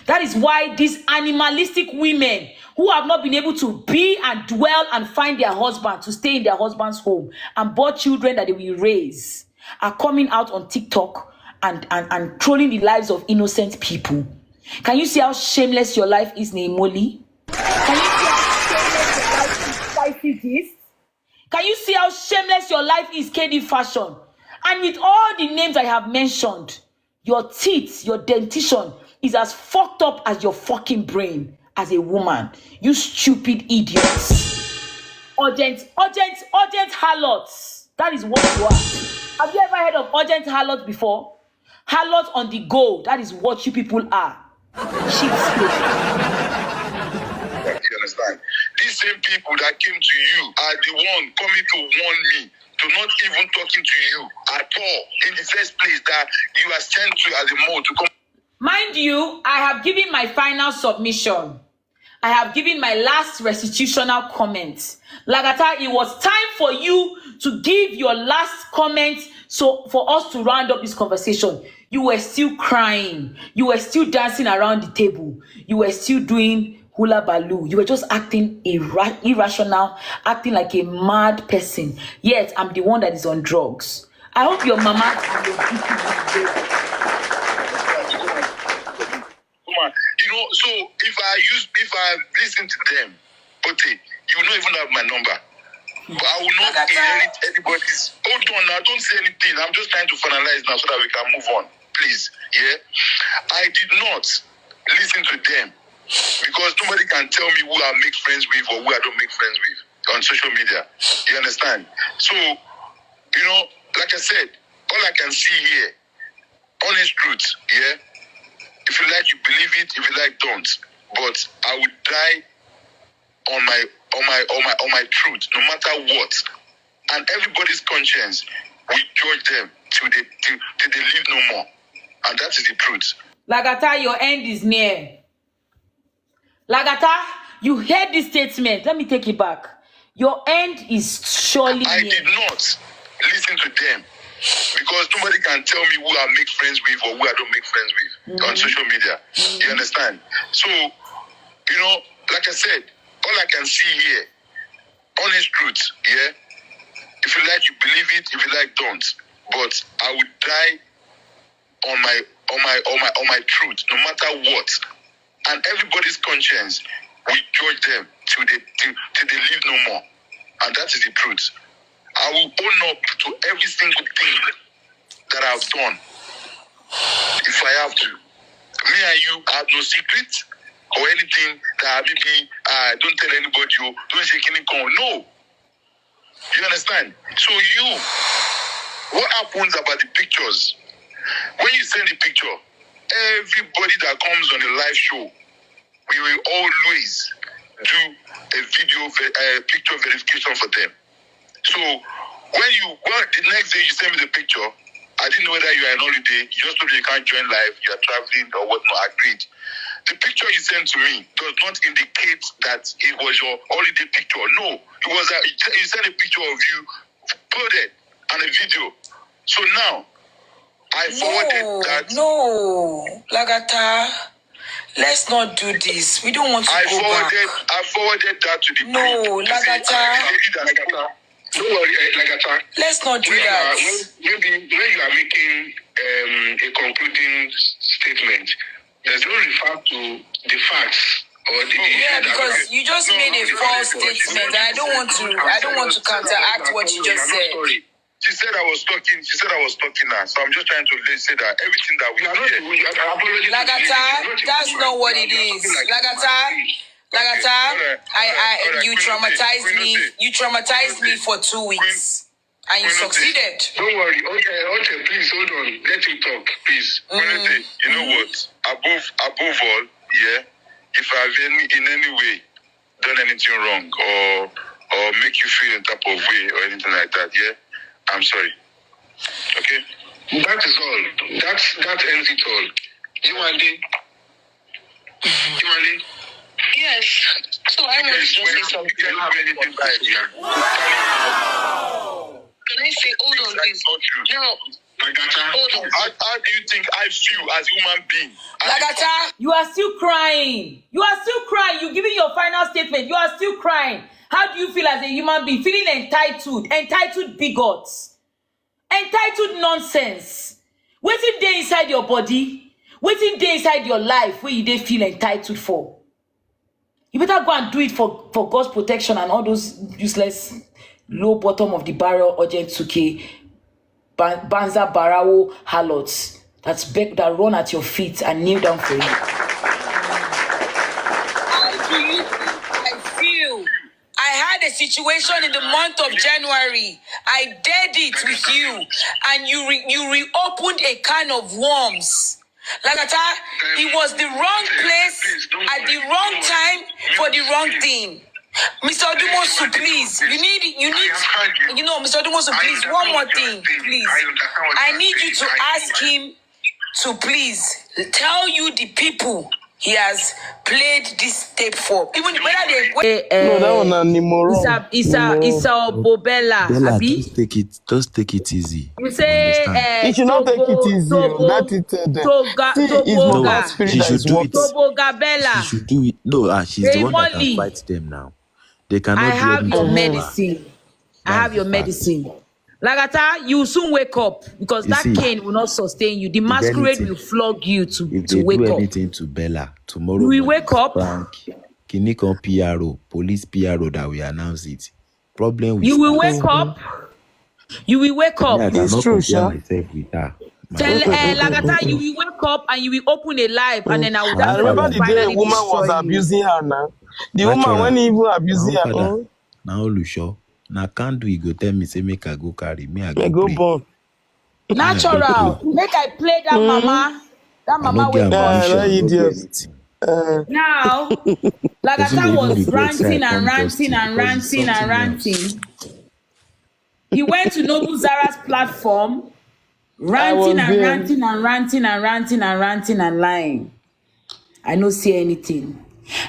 That is why these animalistic women who have not been able to be and dwell and find their husband, to stay in their husband's home and bought children that they will raise, are coming out on TikTok and trolling the lives of innocent people. Can you see how shameless your life is, Neimoli? Can you see how shameless your life is? Can you see how shameless your life is, KD Fashion? And with all the names I have mentioned, your teeth, your dentition is as fucked up as your fucking brain as a woman. You stupid idiots. Urgent harlots. That is what you are. Have you ever heard of urgent harlot before? Harlot on the go. That is what you people are. Sheep's You understand? These same people that came to you are the one coming to warn me to not even talking to you at all in the first place that you are sent to as a mode to come. Mind you, I have given my final submission. I have given my last restitutional comment. Lagata, it was time for you to give your last comment so for us to round up this conversation. You were still crying. You were still dancing around the table. You were still doing hula baloo. You were just acting irrational, acting like a mad person. Yet, I'm the one that is on drugs. I hope your mama and your people. You know, so if I listen to them, okay, you will not even have my number. But I will not inherit anybody's. Hold on now, don't say anything. I'm just trying to finalize now so that we can move on. Please, yeah? I did not listen to them because nobody can tell me who I make friends with or who I don't make friends with on social media. You understand? So, you know, like I said, all I can see here, honest truth, yeah? If you like, you believe it. If you like, don't. But I would die on my truth, no matter what. And everybody's conscience will judge them till they live no more. And that is the truth. Lagata, your end is near. Lagata, you heard this statement. Let me take it back. Your end is surely near. I did not listen to them. Because nobody can tell me who I make friends with or who I don't make friends with on social media. You understand? So, you know, like I said, all I can see here, honest truth, yeah? If you like, you believe it. If you like, don't. But I would die on my truth, no matter what. And everybody's conscience will judge them till they live no more. And that is the truth. I will own up to every single thing that I've done if I have to. Me and you have no secret or anything that maybe don't tell anybody, don't say anything. No. You understand? So what happens about the pictures? When you send the picture, everybody that comes on the live show, we will always do a picture verification for them. So the next day you send me the picture, I didn't know whether you are on holiday. You just told me you can't join live, you are traveling or whatnot. Agreed. The picture you sent to me does not indicate that it was your holiday picture. No, it was you sent a picture of you uploaded and a video. So now I forwarded that. No, Lagata. Let's not do this. We don't want to go back. I forwarded that to the No, Lagata. Don't worry, Lagata. Let's not do that. When you are making a concluding statement, there's no refer to the facts or the because you just made a false statement, and I don't want to counteract what you just said. She said I was talking now, so I'm just trying to say that everything that we hear. Lagata, that's not what it is. Lagata, you traumatized me. You traumatized me for 2 weeks, and you succeeded. Don't worry. Okay, please hold on. Let him talk, please. You know what? Above all, yeah. If I've in any way done anything wrong or make you feel in type of way or anything like that, yeah, I'm sorry. Okay. That is all. That ends it all. Jumande. Yes. So I want to just say something. You can have anything back here. Can I say, hold on, please? No. How do you think I feel as a human being? Lagata, you are still crying. You giving your final statement. You are still crying. How do you feel as a human being? Feeling entitled bigots. Entitled nonsense. Waiting day inside your body. Waiting day inside your life where you dey feel entitled for. You better go and do it for God's protection and all those useless low bottom of the barrel urgent 2K Banza Barawo harlots that run at your feet and kneel down for you. How do you think I feel? I had a situation in the month of January. I did it with you, and you reopened a can of worms. Lagata, it was the wrong place at the wrong time for the wrong thing. Mr. Odumosu, please. You know, Mr. Odumosu, please, one more thing, please. I need you to ask him to please tell you the people he has played this tape for. Even whether they No, that one Nimoro. Isa Bobella, Bella, Abi. just take it easy. You You say understand? He should not take it easy. That Tobo, it Toga, see his No, mobile Toboga, spirit she that should is do it. working. Toboga She Bella. should do it. No, she's the Hey one that can Molly, fight them now. They I cannot do have your anything to her. medicine. I That's have the your fact. medicine. Lagata, you will soon wake up because You that see, cane will not sustain you. The if masquerade anything, will flog you if to they do wake up. anything to Bella tomorrow You will morning, wake up. Frank, Kinikon PRO, police PRO that will announce it. Problem will You will start. wake up. You will wake Me, I up. It's cannot true, compare sure. myself with her. Tell My Lagata, you will wake up and you will open a live, and then I will my I that's when I remember will father, the day a finally woman was destroy you. abusing her now. The woman, natural, when he even my abusing own her, father. Now Lusho. Now can't do it. Go tell me say make I go carry me. I may go go pray. born. Me I go Natural. pray. Make I play that mama. That I no mama get will cause ammunition. That I no get idiot. anything. now. Person they Lagata even was regret say I ranting and come ranting Justin and because it's ranting and something else. ranting. He went to Noble Zara's platform, I ranting was and there. ranting and ranting and ranting and ranting and lying. I no see anything.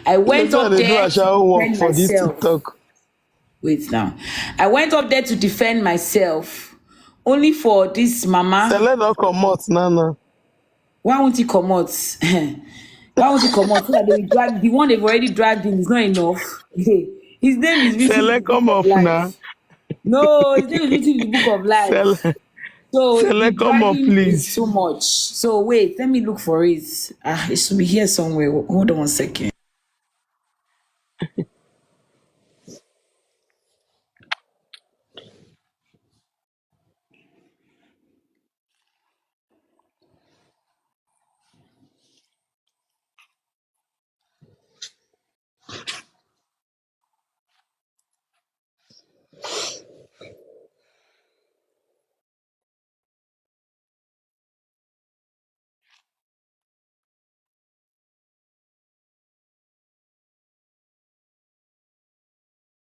I went Later up they do there a to shower work defend for this myself. TikTok. Wait now. I went up there to defend myself. Only for this mama. Select don't come out, Nana. Why won't he come out? Why won't he come out? So that they will drag the one they've already dragged in is not enough. His name is written in the Select book come of off now. life. No, his name is written in the book of life. So the Select come up, dragging is please. too much. So wait, let me look for it. It should be here somewhere. Hold on 1 second.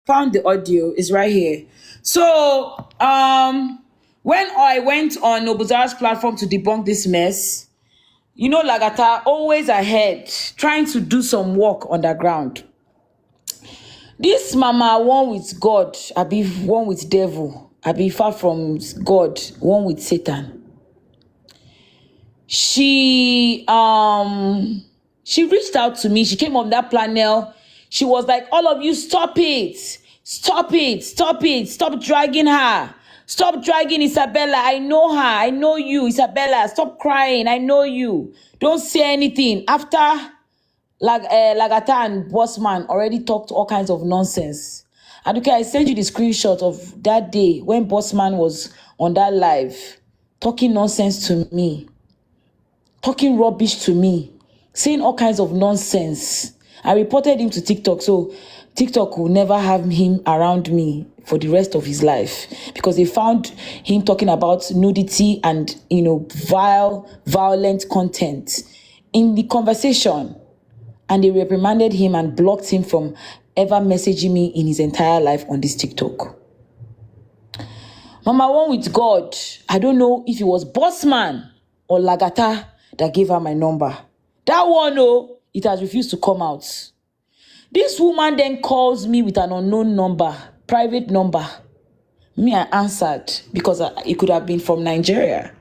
Found the audio. It's right here. So when I went on Nobuzara's platform to debunk this mess, you know, Lagata always ahead, trying to do some work underground. This mama, one with God, I be one with devil, I be far from God, one with Satan. She reached out to me. She came on that panel. She was like, all of you, stop it. Stop it. Stop it. Stop dragging her. Stop dragging Isabella. I know her. I know you, Isabella. Stop crying. I know you. Don't say anything. After Lagata and Bossman already talked all kinds of nonsense. And okay, I sent you the screenshot of that day when Bossman was on that live talking nonsense to me. Talking rubbish to me, saying all kinds of nonsense. I reported him to TikTok, so TikTok will never have him around me for the rest of his life because they found him talking about nudity and, you know, violent content in the conversation, and they reprimanded him and blocked him from ever messaging me in his entire life on this TikTok. Mama, one with God, I don't know if it was Bossman or Lagata that gave her my number. That one, oh, it has refused to come out. This woman then calls me with an unknown number, private number. Me, I answered because it could have been from Nigeria.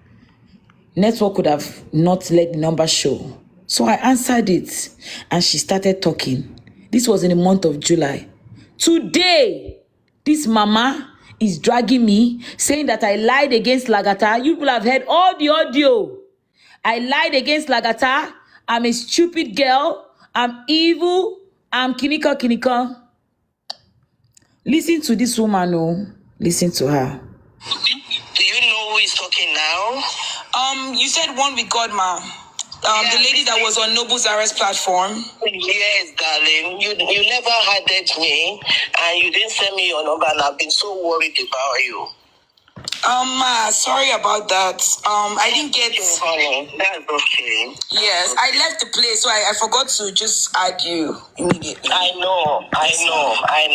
Network could have not let the number show. So I answered it and she started talking. This was in the month of July. Today, this mama is dragging me, saying that I lied against Lagata. You people have heard all the audio. I lied against Lagata. I'm a stupid girl. I'm evil. I'm kinika. Listen to this woman, oh. Listen to her. Do you know who is talking now? You said one with God, ma. The lady that was on Noble Zara's platform. Yes, darling. You never added me, and you didn't send me your number, and I've been so worried about you. Sorry about that. I didn't get. Honey, that's okay. Yes, I left the place, so I forgot to just add you immediately. I know. I'm not. I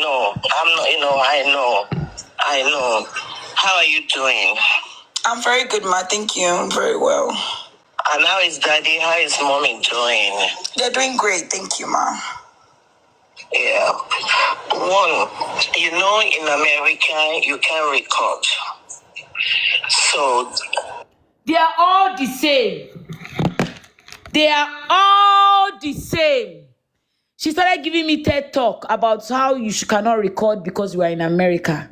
know. How are you doing? I'm very good, ma. Thank you. I'm very well. And how is Daddy? How is Mommy doing? They're doing great. Thank you, ma. Yeah. One, in America, you can record. So They are all the same. They are all the same. She started giving me TED talk about how you cannot record because you are in America.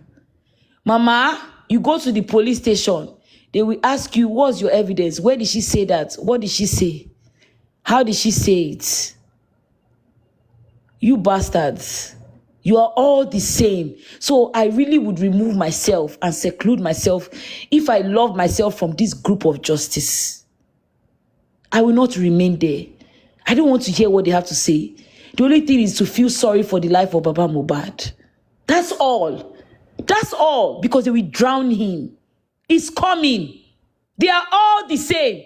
Mama, you go to the police station. They will ask you, what's your evidence? Where did she say that? What did she say? How did she say it? You bastards. You are all the same. So I really would remove myself and seclude myself if I love myself from this group of justice. I will not remain there. I don't want to hear what they have to say. The only thing is to feel sorry for the life of Baba Mohbad. That's all. That's all. Because they will drown him. It's coming. They are all the same.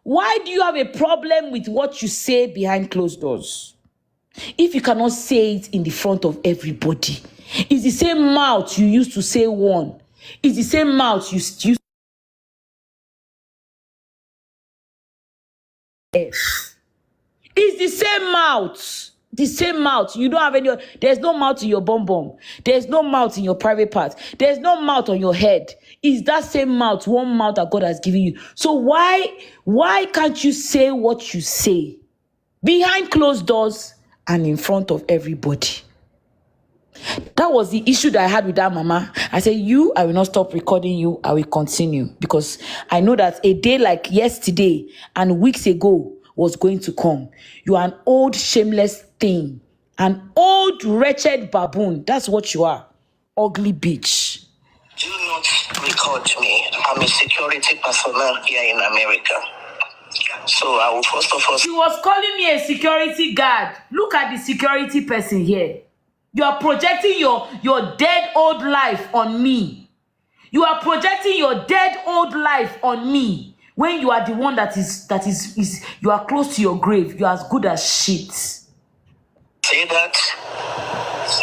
Why do you have a problem with what you say behind closed doors? If you cannot say it in the front of everybody, it's the same mouth you used to say one. It's the same mouth you used to F. It's the same mouth. The same mouth. You don't have any. There's no mouth in your bum. There's no mouth in your private part. There's no mouth on your head. It's that same mouth, one mouth that God has given you. So why can't you say what you say behind closed doors and in front of everybody? That was the issue that I had with that mama. I said, I will not stop recording you. I will continue because I know that a day like yesterday and weeks ago was going to come. You are an old shameless thing, an old wretched baboon. That's what you are. Ugly bitch. Do not record me. I'm a security personnel here in America. So I will first of all... She was calling me a security guard. Look at the security person here. You are projecting your dead old life on me. You are projecting your dead old life on me when you are the one that is you are close to your grave. You are as good as shit. Say that.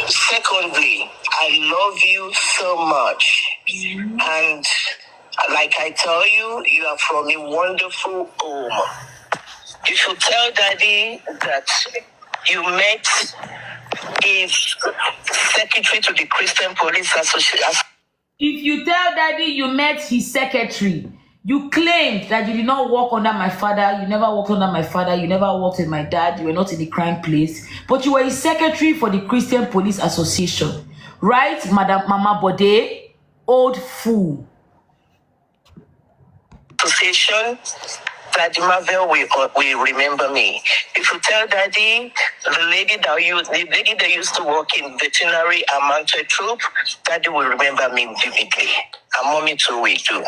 Secondly, I love you so much. And like I tell you, you are from a wonderful home. You should tell Daddy that you met his secretary to the Christian Police Association. If you tell Daddy you met his secretary, you claimed that you did not work under my father. You never worked under my father. You never worked with my dad. You were not in the crime place. But you were a secretary for the Christian Police Association. Right, Madam Mama Bode? Old fool. Association, Daddy Marvel will remember me. If you tell Daddy, the lady that used to work in veterinary and mounted troop, Daddy will remember me vividly. And Mommy too will do.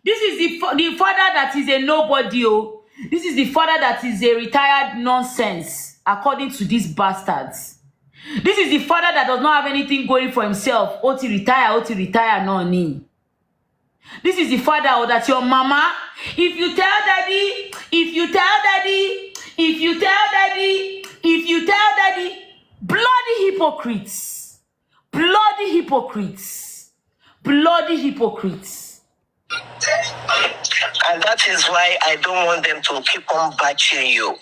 This is the father that is a nobody. Oh. This is the father that is a retired nonsense, according to these bastards. This is the father that does not have anything going for himself. Oti retire, no need. This is the father that your mama, if you tell Daddy, bloody hypocrites. Bloody hypocrites. Bloody hypocrites. And that is why I don't want them to keep on batching you.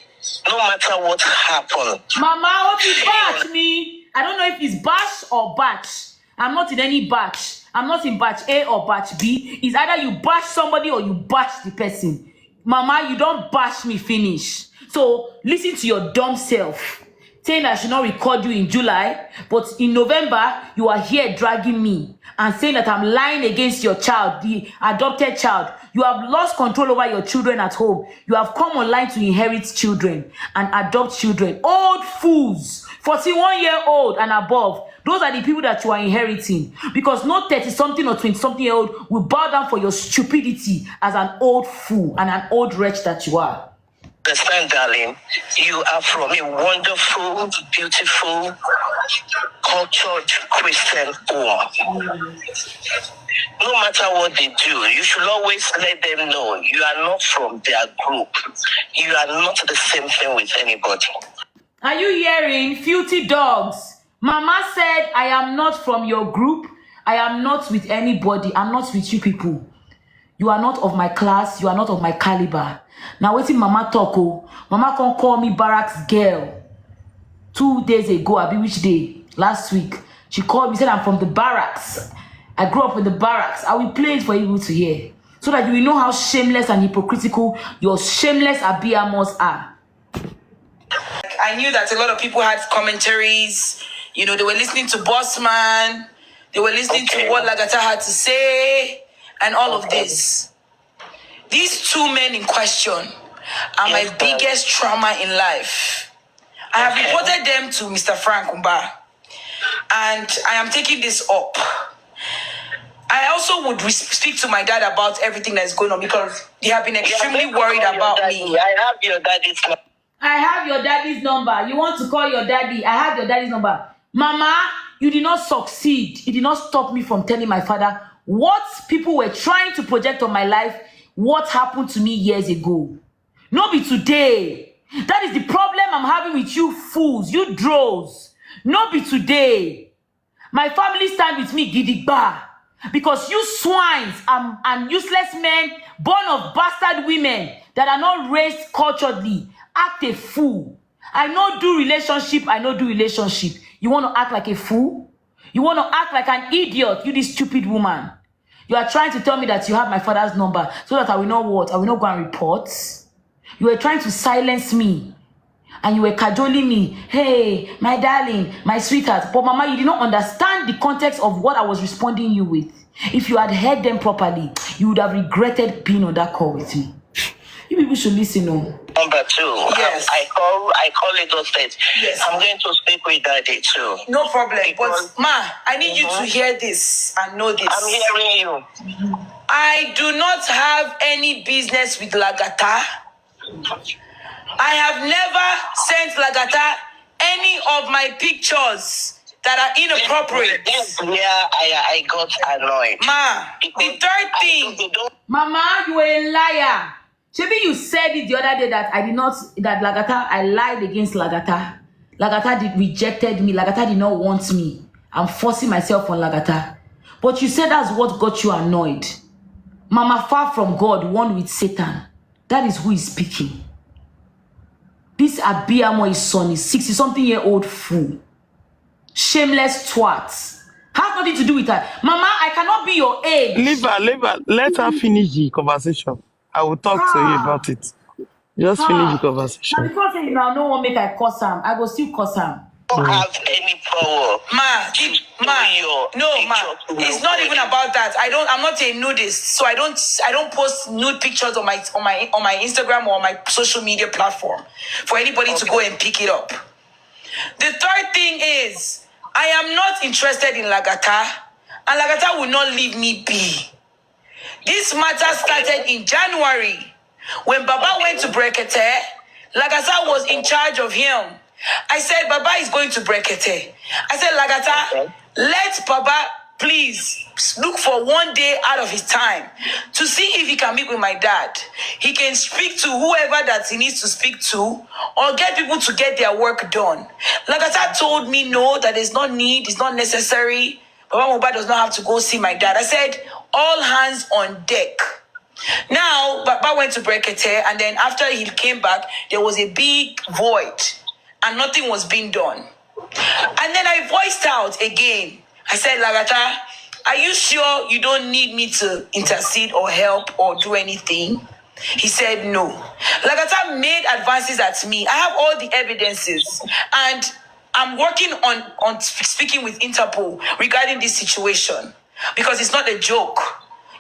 No matter what happened. Mama, what is batch me? I don't know if it's bash or batch. I'm not in any batch. I'm not in batch A or batch B. It's either you bash somebody or you bash the person. Mama, you don't bash me finish. So listen to your dumb self. Saying I should not record you in July, but in November, you are here dragging me and saying that I'm lying against your child, the adopted child. You have lost control over your children at home. You have come online to inherit children and adopt children. Old fools, 41-year-old and above. Those are the people that you are inheriting. Because no 30-something or 20-something-year-old will bow down for your stupidity as an old fool and an old wretch that you are. understand, darling, you are from a wonderful, beautiful, cultured Christian home. No matter what they do, you should always let them know you are not from their group. You are not the same thing with anybody. Are you hearing, filthy dogs? Mama said, I am not from your group. I am not with anybody. I'm not with you people. You are not of my class. You are not of my caliber. Now waiting Mama talk. Oh. Mama can call me barracks girl. 2 days ago, I be which day? Last week. She called me, said I'm from the barracks. I grew up in the barracks. I will play it for you to hear. So that you will know how shameless and hypocritical your shameless Abiyamos are. I knew that a lot of people had commentaries. You know, they were listening to Bossman. They were listening to what Lagata had to say and all of this. These two men in question are my biggest trauma in life. I have reported them to Mr. Frank Umba. And I am taking this up. I also would speak to my dad about everything that's going on because they have been extremely worried about me. I have your daddy's number. I have your daddy's number. You want to call your daddy? I have your daddy's number. Mama, you did not succeed. It did not stop me from telling my father what people were trying to project on my life, what happened to me years ago. No be today. That is the problem I'm having with you fools, you drones. No be today. My family stand with me gidigba. Because you swines and useless men born of bastard women that are not raised culturally act a fool. I know do relationship. You want to act like a fool? You want to act like an idiot, you this stupid woman. You are trying to tell me that you have my father's number so that I will not what? I will not go and report. You were trying to silence me. And you were cajoling me. Hey, my darling, my sweetheart. But Mama, you did not understand the context of what I was responding you with. If you had heard them properly, you would have regretted being on that call with me. You people should listen on. Number 2. Yes. I call it those days. Yes. I'm going to speak with daddy too. No problem. Because, but Ma, I need you to hear this and know this. I'm hearing you. I do not have any business with Lagata. I have never sent Lagata any of my pictures that are inappropriate. Yeah, I got annoyed. Ma, the third thing. Mama, you were a liar. Maybe you said it the other day that I lied against Lagata. Lagata rejected me. Lagata did not want me. I'm forcing myself on Lagata. But you said that's what got you annoyed. Mama, far from God, one with Satan. That is who is speaking. This Abiyamo is son, is 60-something-year-old fool. Shameless twat. Has nothing to do with her. Mama, I cannot be your age. Leave her. Let her finish the conversation. I will talk to you about it. Just finish the conversation. Now, because you now no one make I curse him, I go still curse him. Don't have any power. Ma, it's not even about that. I'm not a nudist, so I don't post nude pictures on my Instagram or my social media platform for anybody to go and pick it up. The third thing is I am not interested in Lagata, and Lagata will not leave me be. This matter started in January when Baba went to Brekete. Lagata was in charge of him. I said, Baba is going to Brekete. I said, Lagata, let Baba please look for 1 day out of his time to see if he can meet with my dad. He can speak to whoever that he needs to speak to or get people to get their work done. Lagata told me, no, that there's no need, it's not necessary. Baba Mohbad does not have to go see my dad. I said, all hands on deck. Now, Baba went to Brekete, and then after he came back, there was a big void. And nothing was being done. And then I voiced out again. I said, Lagata, are you sure you don't need me to intercede or help or do anything? He said, no. Lagata made advances at me. I have all the evidences. And I'm working on speaking with Interpol regarding this situation. Because it's not a joke.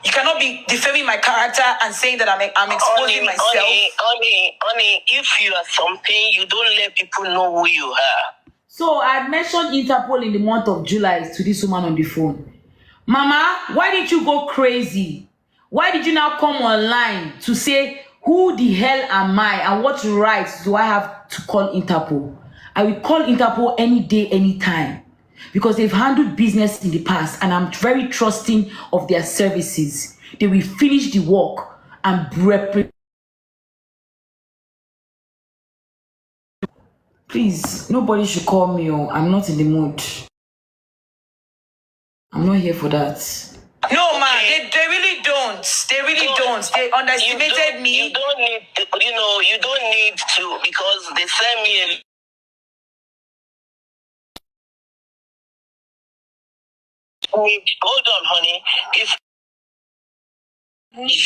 You cannot be defaming my character and saying that I'm exposing myself. Honey, if you are something, you don't let people know who you are. So I mentioned Interpol in the month of July to this woman on the phone. Mama, why did you go crazy? Why did you now come online to say Who the hell am I and what rights do I have to call Interpol? I will call Interpol any day, any time, because they've handled business in the past and I'm very trusting of their services. They will finish the work and please, nobody should call me. I'm not in the mood. I'm not here for that. No, man, they really don't. They really don't. They underestimated me. You don't need to, you don't need to, because they send me a... Hold on, honey. If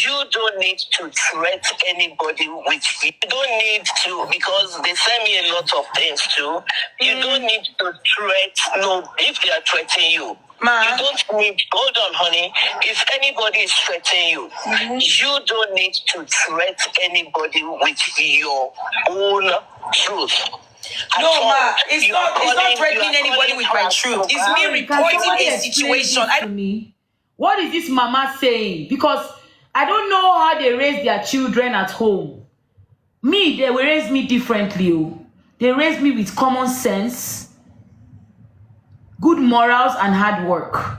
you don't need to threat anybody with you don't need to, because they send me a lot of things too. You don't need to threat if they are threatening you. Ma. You don't need, hold on, honey. If anybody is threatening you, you don't need to threat anybody with your own truth. No, ma, it's not threatening anybody with my truth. It's me reporting a situation. To me. What is this mama saying? Because I don't know how they raise their children at home. Me, they will raise me differently. Oh. They raise me with common sense, good morals, and hard work.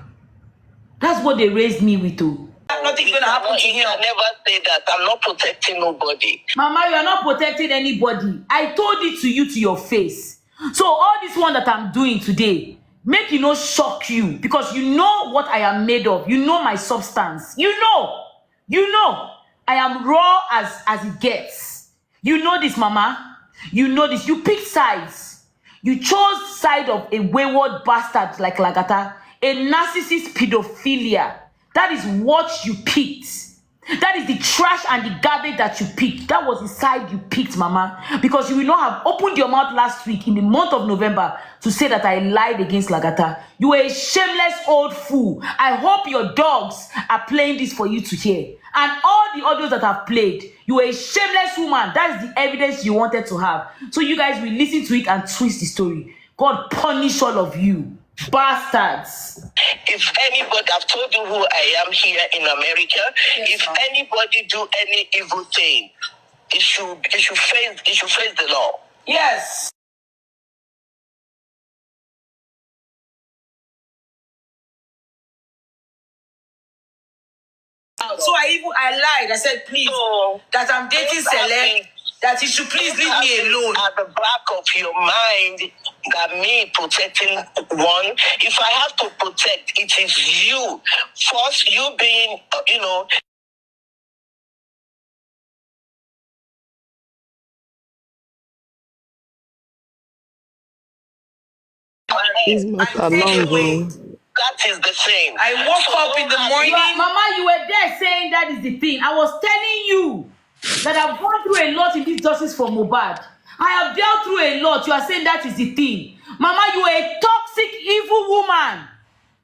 That's what they raised me with. Oh. Nothing's gonna happen to you. I never say that. I'm not protecting nobody. Mama, you are not protecting anybody. I told it to you to your face. So all this one that I'm doing today, make it not shock you, because you know what I am made of. You know my substance. You know. I am raw as it gets. You know this, Mama. You know this. You picked sides. You chose side of a wayward bastard like Lagata, a narcissist pedophilia. That is what you picked. That is the trash and the garbage that you picked. That was the side you picked, Mama. Because you will not have opened your mouth last week in the month of November to say that I lied against Lagata. You were a shameless old fool. I hope your dogs are playing this for you to hear. And all the audios that I've played, you were a shameless woman. That is the evidence you wanted to have. So you guys will listen to it and twist the story. God punish all of you. Bastards. If anybody, I've told you who I am here in America. Yes, if anybody do any evil thing, it should face the law. Yes. So I lied. I said, please, that I'm dating Select, that you should please leave me alone. At the back of your mind, that me protecting one, if I have to protect, it is you. First, you being, This matter long. That is the thing. I woke up in the morning. Mama, you were there saying that is the thing. I was telling you that I've gone through a lot in this justice for Mohbad. I have dealt through a lot. You are saying that is the thing. Mama, you are a toxic, evil woman.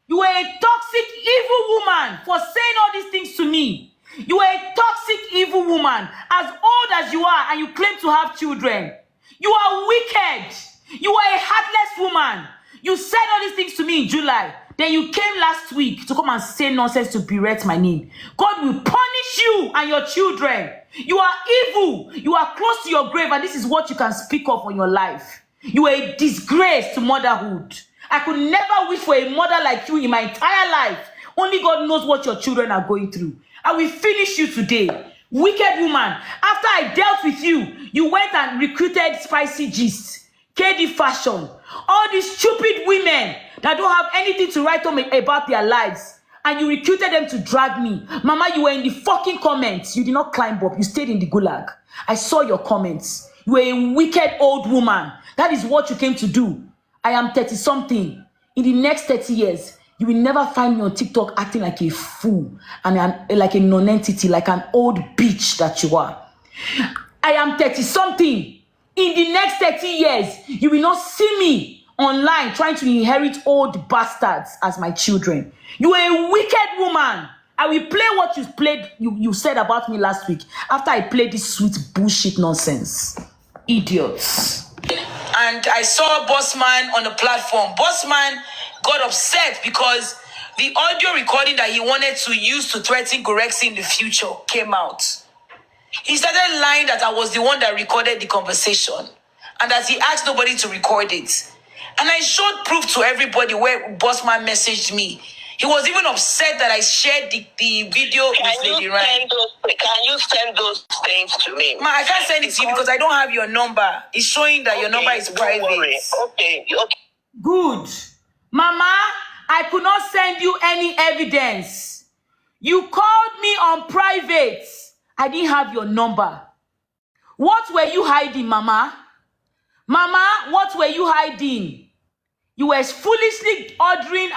You are a toxic, evil woman for saying all these things to me. You are a toxic, evil woman. As old as you are and you claim to have children. You are wicked. You are a heartless woman. You said all these things to me in July. Then you came last week to come and say nonsense to berate my name. God will punish you and your children. You are evil. You are close to your grave, and this is what you can speak of on your life. You are a disgrace to motherhood. I could never wish for a mother like you in my entire life. Only God knows what your children are going through. I will finish you today. Wicked woman. After I dealt with you, you went and recruited Spicy Gist, KD Fashion, all these stupid women that don't have anything to write home about their lives, and you recruited them to drag me. Mama, you were in the fucking comments. You did not climb up. You stayed in the gulag. I saw your comments. You were a wicked old woman. That is what you came to do. I am 30-something. In the next 30 years, you will never find me on TikTok acting like a fool and like a non-entity, like an old bitch that you are. I am 30-something. In the next 30 years, you will not see me online trying to inherit old bastards as my children. You are a wicked woman. I will play what you said about me last week after I played this sweet bullshit nonsense. Idiots. And I saw Bossman on the platform. Bossman got upset because the audio recording that he wanted to use to threaten Gorexy in the future came out. He started lying that I was the one that recorded the conversation and that he asked nobody to record it. And I showed proof to everybody where Bossman messaged me. He was even upset that I shared the video with Lady Ryan. Can you send those things to me? Ma, I can't send it to you because I don't have your number. It's showing that your number is private. Okay. Good. Mama, I could not send you any evidence. You called me on private. I didn't have your number. What were you hiding, Mama? Mama, what were you hiding? You were foolishly ordering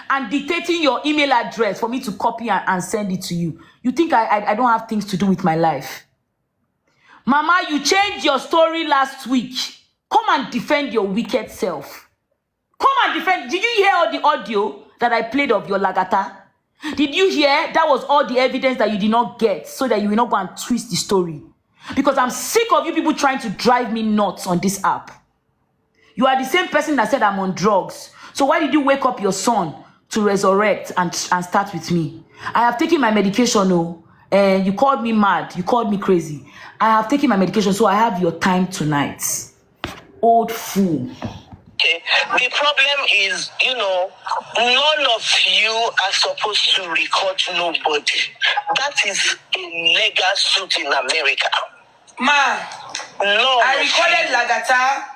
and dictating your email address for me to copy and send it to you. You think I don't have things to do with my life? Mama, you changed your story last week. Come and defend your wicked self. Come and defend. Did you hear all the audio that I played of your lagata? Did you hear? That was all the evidence that you did not get so that you will not go and twist the story. Because I'm sick of you people trying to drive me nuts on this app. You are the same person that said I'm on drugs. So why did you wake up your son to resurrect and start with me? I have taken my medication, and you called me mad. You called me crazy. I have taken my medication, so I have your time tonight. Old fool. Okay. The problem is, none of you are supposed to record nobody. That is a legal suit in America. Ma, no. I recorded Lagata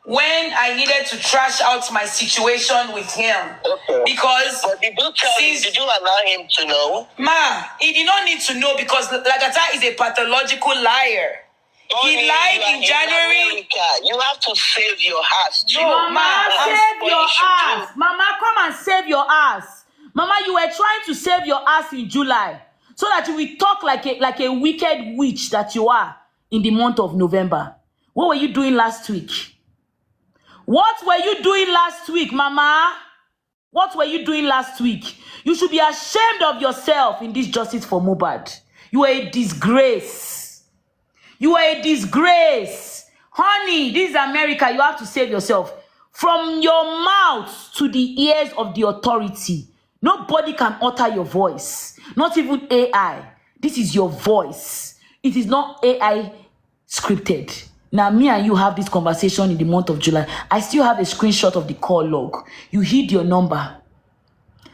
when I needed to trash out my situation with him. Okay. Because but did you allow him to know? Ma, he did not need to know because Lagata is a pathological liar. He lied in January. America. You have to save your ass. No, Mama, save your ass. Mama, come and save your ass. Mama, you were trying to save your ass in July so that you will talk like a wicked witch that you are in the month of November. What were you doing last week? What were you doing last week, Mama? What were you doing last week? You should be ashamed of yourself in this justice for Mohbad. You are a disgrace. You are a disgrace. Honey, this is America. You have to save yourself. From your mouth to the ears of the authority. Nobody can utter your voice. Not even AI. This is your voice. It is not AI scripted. Now, me and you have this conversation in the month of July. I still have a screenshot of the call log. You hid your number.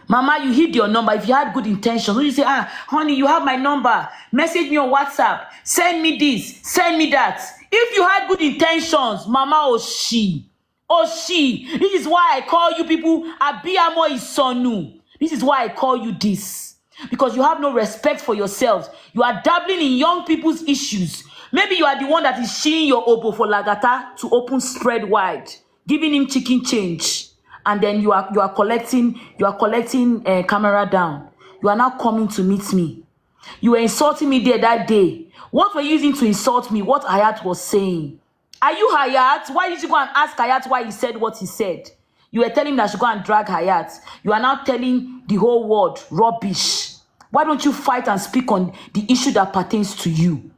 Mama, you hid your number. If you had good intentions, you say, honey, you have my number. Message me on WhatsApp. Send me this. Send me that. If you had good intentions, Mama, Oshi. This is why I call you people Abiyamo Isonu. This is why I call you this. Because you have no respect for yourselves. You are dabbling in young people's issues. Maybe you are the one that is shearing your oboe for Lagata to open spread wide, giving him chicken change. And then you are collecting camera down. You are now coming to meet me. You were insulting me there that day. What were you using to insult me? What Hayat was saying? Are you Hayat? Why did you go and ask Hayat why he said what he said? You were telling him that she go and drag Hayat. You are now telling the whole world rubbish. Why don't you fight and speak on the issue that pertains to you?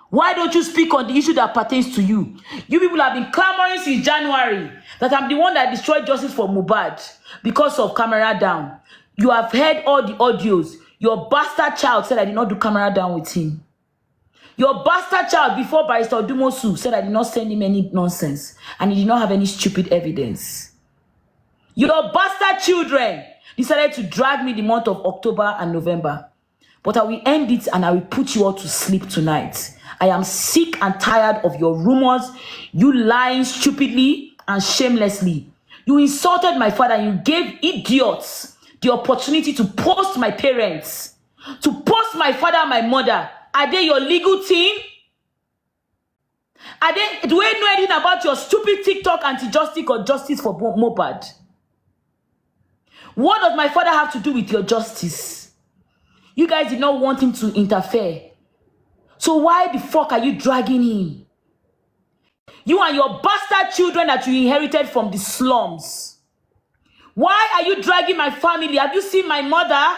Why don't you speak on the issue that pertains to you? You people have been clamoring since January that I'm the one that destroyed justice for Mohbad because of camera down. You have heard all the audios. Your bastard child said I did not do camera down with him. Your bastard child before Barrister Dumosu said I did not send him any nonsense and he did not have any stupid evidence. Your bastard children decided to drag me the month of October and November. But I will end it and I will put you all to sleep tonight. I am sick and tired of your rumors, you lying stupidly and shamelessly. You insulted my father and you gave idiots the opportunity to post my parents, to post my father and my mother. Are they your legal team? Do they know anything about your stupid TikTok anti-justice or justice for Mohbad? What does my father have to do with your justice? You guys did not want him to interfere. So why the fuck are you dragging him? You and your bastard children that you inherited from the slums. Why are you dragging my family? Have you seen my mother?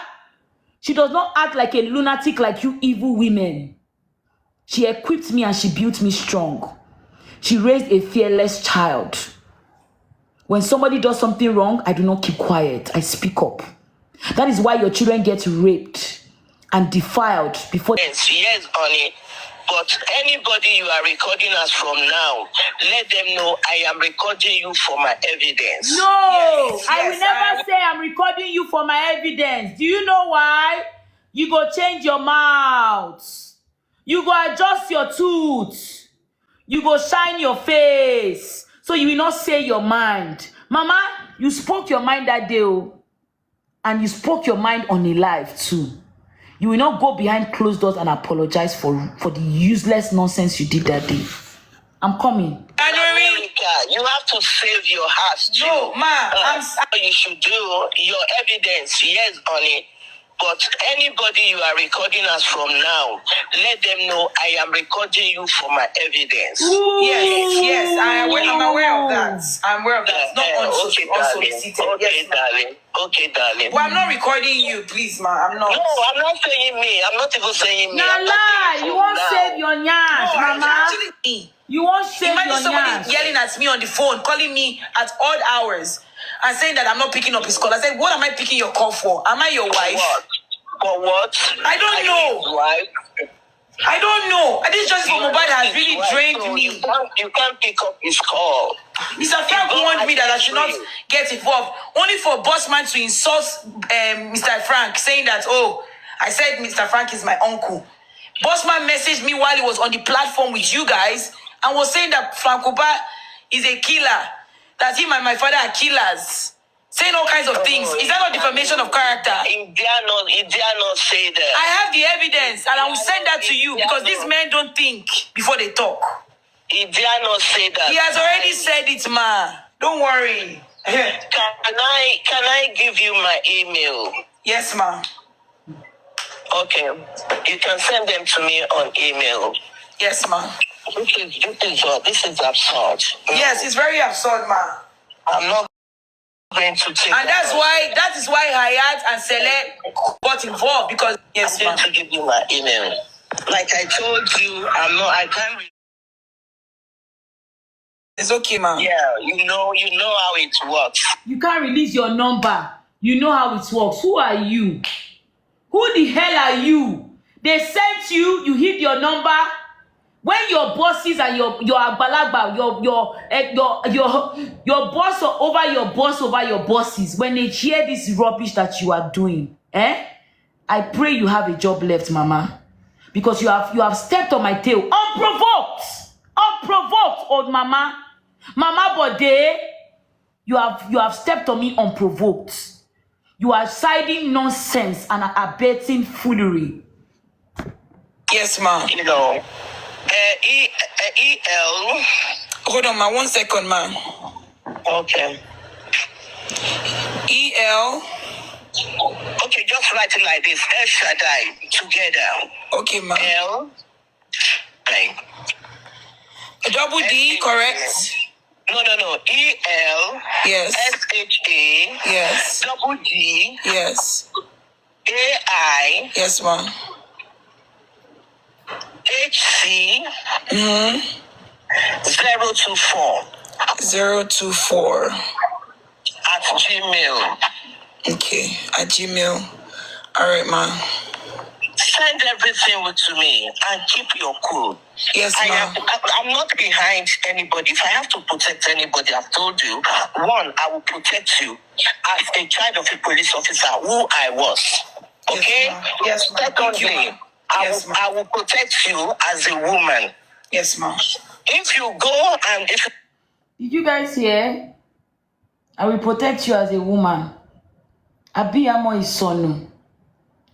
She does not act like a lunatic like you evil women. She equipped me and she built me strong. She raised a fearless child. When somebody does something wrong, I do not keep quiet. I speak up. That is why your children get raped and defiled before. Yes, honey. But anybody you are recording us from now, let them know I am recording you for my evidence. No, I will never say I'm recording you for my evidence. Do you know why? You go change your mouth. You go adjust your tooth. You go shine your face. So you will not say your mind. Mama, you spoke your mind that day, and you spoke your mind on a live too. You will not go behind closed doors and apologize for the useless nonsense you did that day. I'm coming. America, you have to save your heart too. No, ma, you should do your evidence, yes, on it. But anybody you are recording us from now, let them know I am recording you for my evidence. Ooh. Yes, I'm aware of that. I'm aware of that. Not okay, unsolicited. darling. Okay, Yes, darling. Okay, darling. Well, I'm not recording you, please, ma. I'm not. No, I'm not saying me. I'm not even saying me. Nah, lie. You won't save your nyash, mama. Actually, you won't save imagine your somebody nyash. yelling at me on the phone, calling me at odd hours, and saying that I'm not picking up his call. I said, what am I picking your call for? Am I your wife? What? For what? I don't know. I don't know. I think just for mobile has really drained me. You can't pick up his call. Mr. Frank warned me that I should not get involved. Only for Bossman to insult Mr. Frank, saying that, oh, I said Mr. Frank is my uncle. Bossman messaged me while he was on the platform with you guys and was saying that Frank Oba is a killer, that him and my father are killers. Saying all kinds of things. Is that not defamation of character? He dare not say that. I have the evidence and I will send that to you because these men don't think before they talk. He dare not say that. He has already said it, ma. Don't worry. Can I give you my email? Yes, ma. Okay. You can send them to me on email. Yes, ma. This is absurd. Yes, it's very absurd, ma. I'm not going to take and that is why Hayat and Sele got involved because yes, I'm going to give you my email. Like I told you, I can't. It's okay, ma. Yeah, you know how it works. You can't release your number. You know how it works. Who are you? Who the hell are you? They sent you. You hit your number. When your bosses and your agbalagba, your boss over your bosses, when they hear this rubbish that you are doing, I pray you have a job left, mama, because you have stepped on my tail unprovoked, old mama Bode, you have stepped on me unprovoked. You are siding nonsense and abetting foolery. Yes, ma. You know. EL. Hold on, ma. 1 second, ma. Okay. EL. Okay, just write it like this. El Shaddai together. Okay, ma. L. Okay. Double D, correct? No. EL. Yes. SHA. Yes. Double D. Yes. AI. Yes, ma. HC 024 at Gmail. Okay, at Gmail. All right, ma. Send everything to me and keep your cool. Yes, ma. I'm not behind anybody. If I have to protect anybody, I've told you. One, I will protect you as a child of a police officer who I was. Okay? Yes, ma. Secondly, I will protect you as a woman. Yes, ma. If you go and if... Did you guys hear? I will protect you as a woman. Abiyamo is Sonu.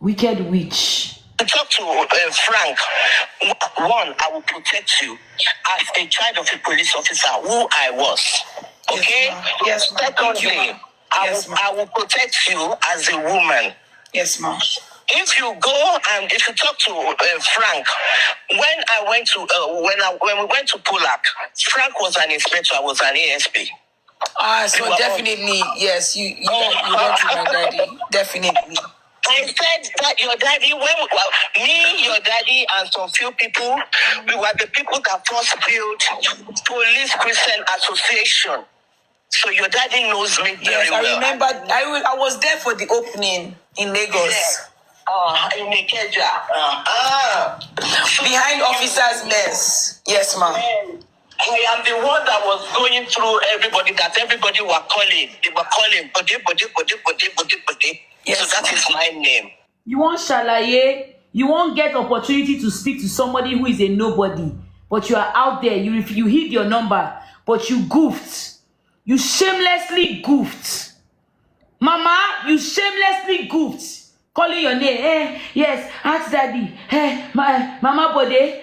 Wicked witch. Talk to Frank. One, I will protect you as a child of a police officer who I was. Okay? Yes, ma. Secondly, I will protect you as a woman. Yes, ma. If you go and if you talk to Frank, when we went to Pulak, Frank was an inspector, I was an ASP. So definitely, yes, you went to my daddy, definitely. I said that your daddy, your daddy, and some few people, we were the people that first built Police Christian Association. So your daddy knows me very well. I remember. I was there for the opening in Lagos. Yeah. In Ikeja. Behind officers' mess. Yes, ma'am. I am the one that was going through everybody that everybody were calling. They were calling Bode. Yes, so that is my name. You won't shalaye. You won't get opportunity to speak to somebody who is a nobody. But you are out there. You hit your number. But you goofed. You shamelessly goofed. Mama, you shamelessly goofed. Calling your name. Yes, ask daddy. Mama Bode.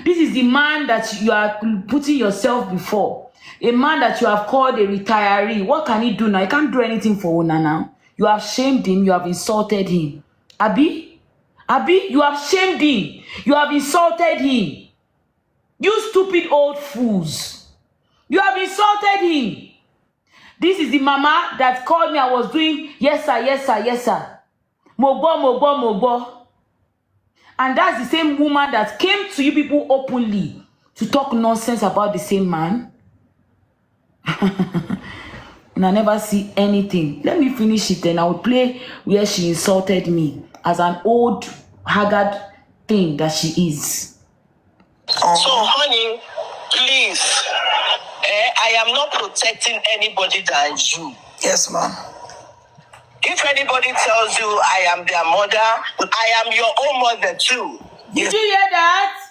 This is the man that you are putting yourself before. A man that you have called a retiree. What can he do now? He can't do anything for Una now. You have shamed him. You have insulted him. Abi, you have shamed him. You have insulted him. You stupid old fools. You have insulted him. This is the mama that called me. I was doing yes sir. Mogbo. And that's the same woman that came to you people openly to talk nonsense about the same man. And I never see anything. Let me finish it and I will play where she insulted me as an old haggard thing that she is. So, honey, please, I am not protecting anybody than you. Yes, ma'am. If anybody tells you I am their mother, I am your own mother too. Did you hear that?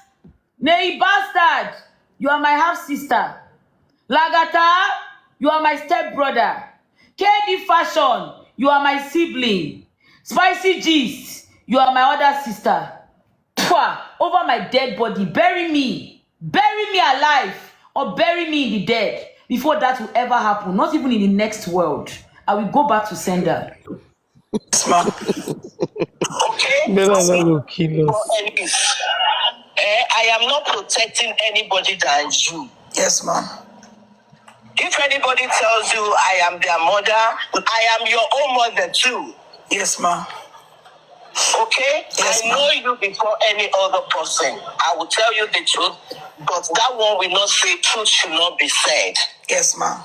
Nay, bastard, you are my half-sister. Lagata, you are my stepbrother. KD Fashion, you are my sibling. Spicy Gist, you are my other sister. Pwah, over my dead body, bury me alive, or bury me in the dead before that will ever happen. Not even in the next world. I will go back to sender. Yes, ma'am. Okay? Will kill us. I am not protecting anybody than you. Yes, ma'am. If anybody tells you I am their mother, I am your own mother too. Yes, ma'am. Okay? Yes, I know you before any other person. I will tell you the truth, but that one will not say truth should not be said. Yes, ma'am.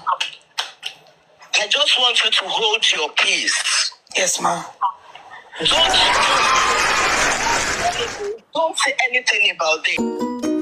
I just want you to hold your peace. Yes, ma'am. Don't say anything about it.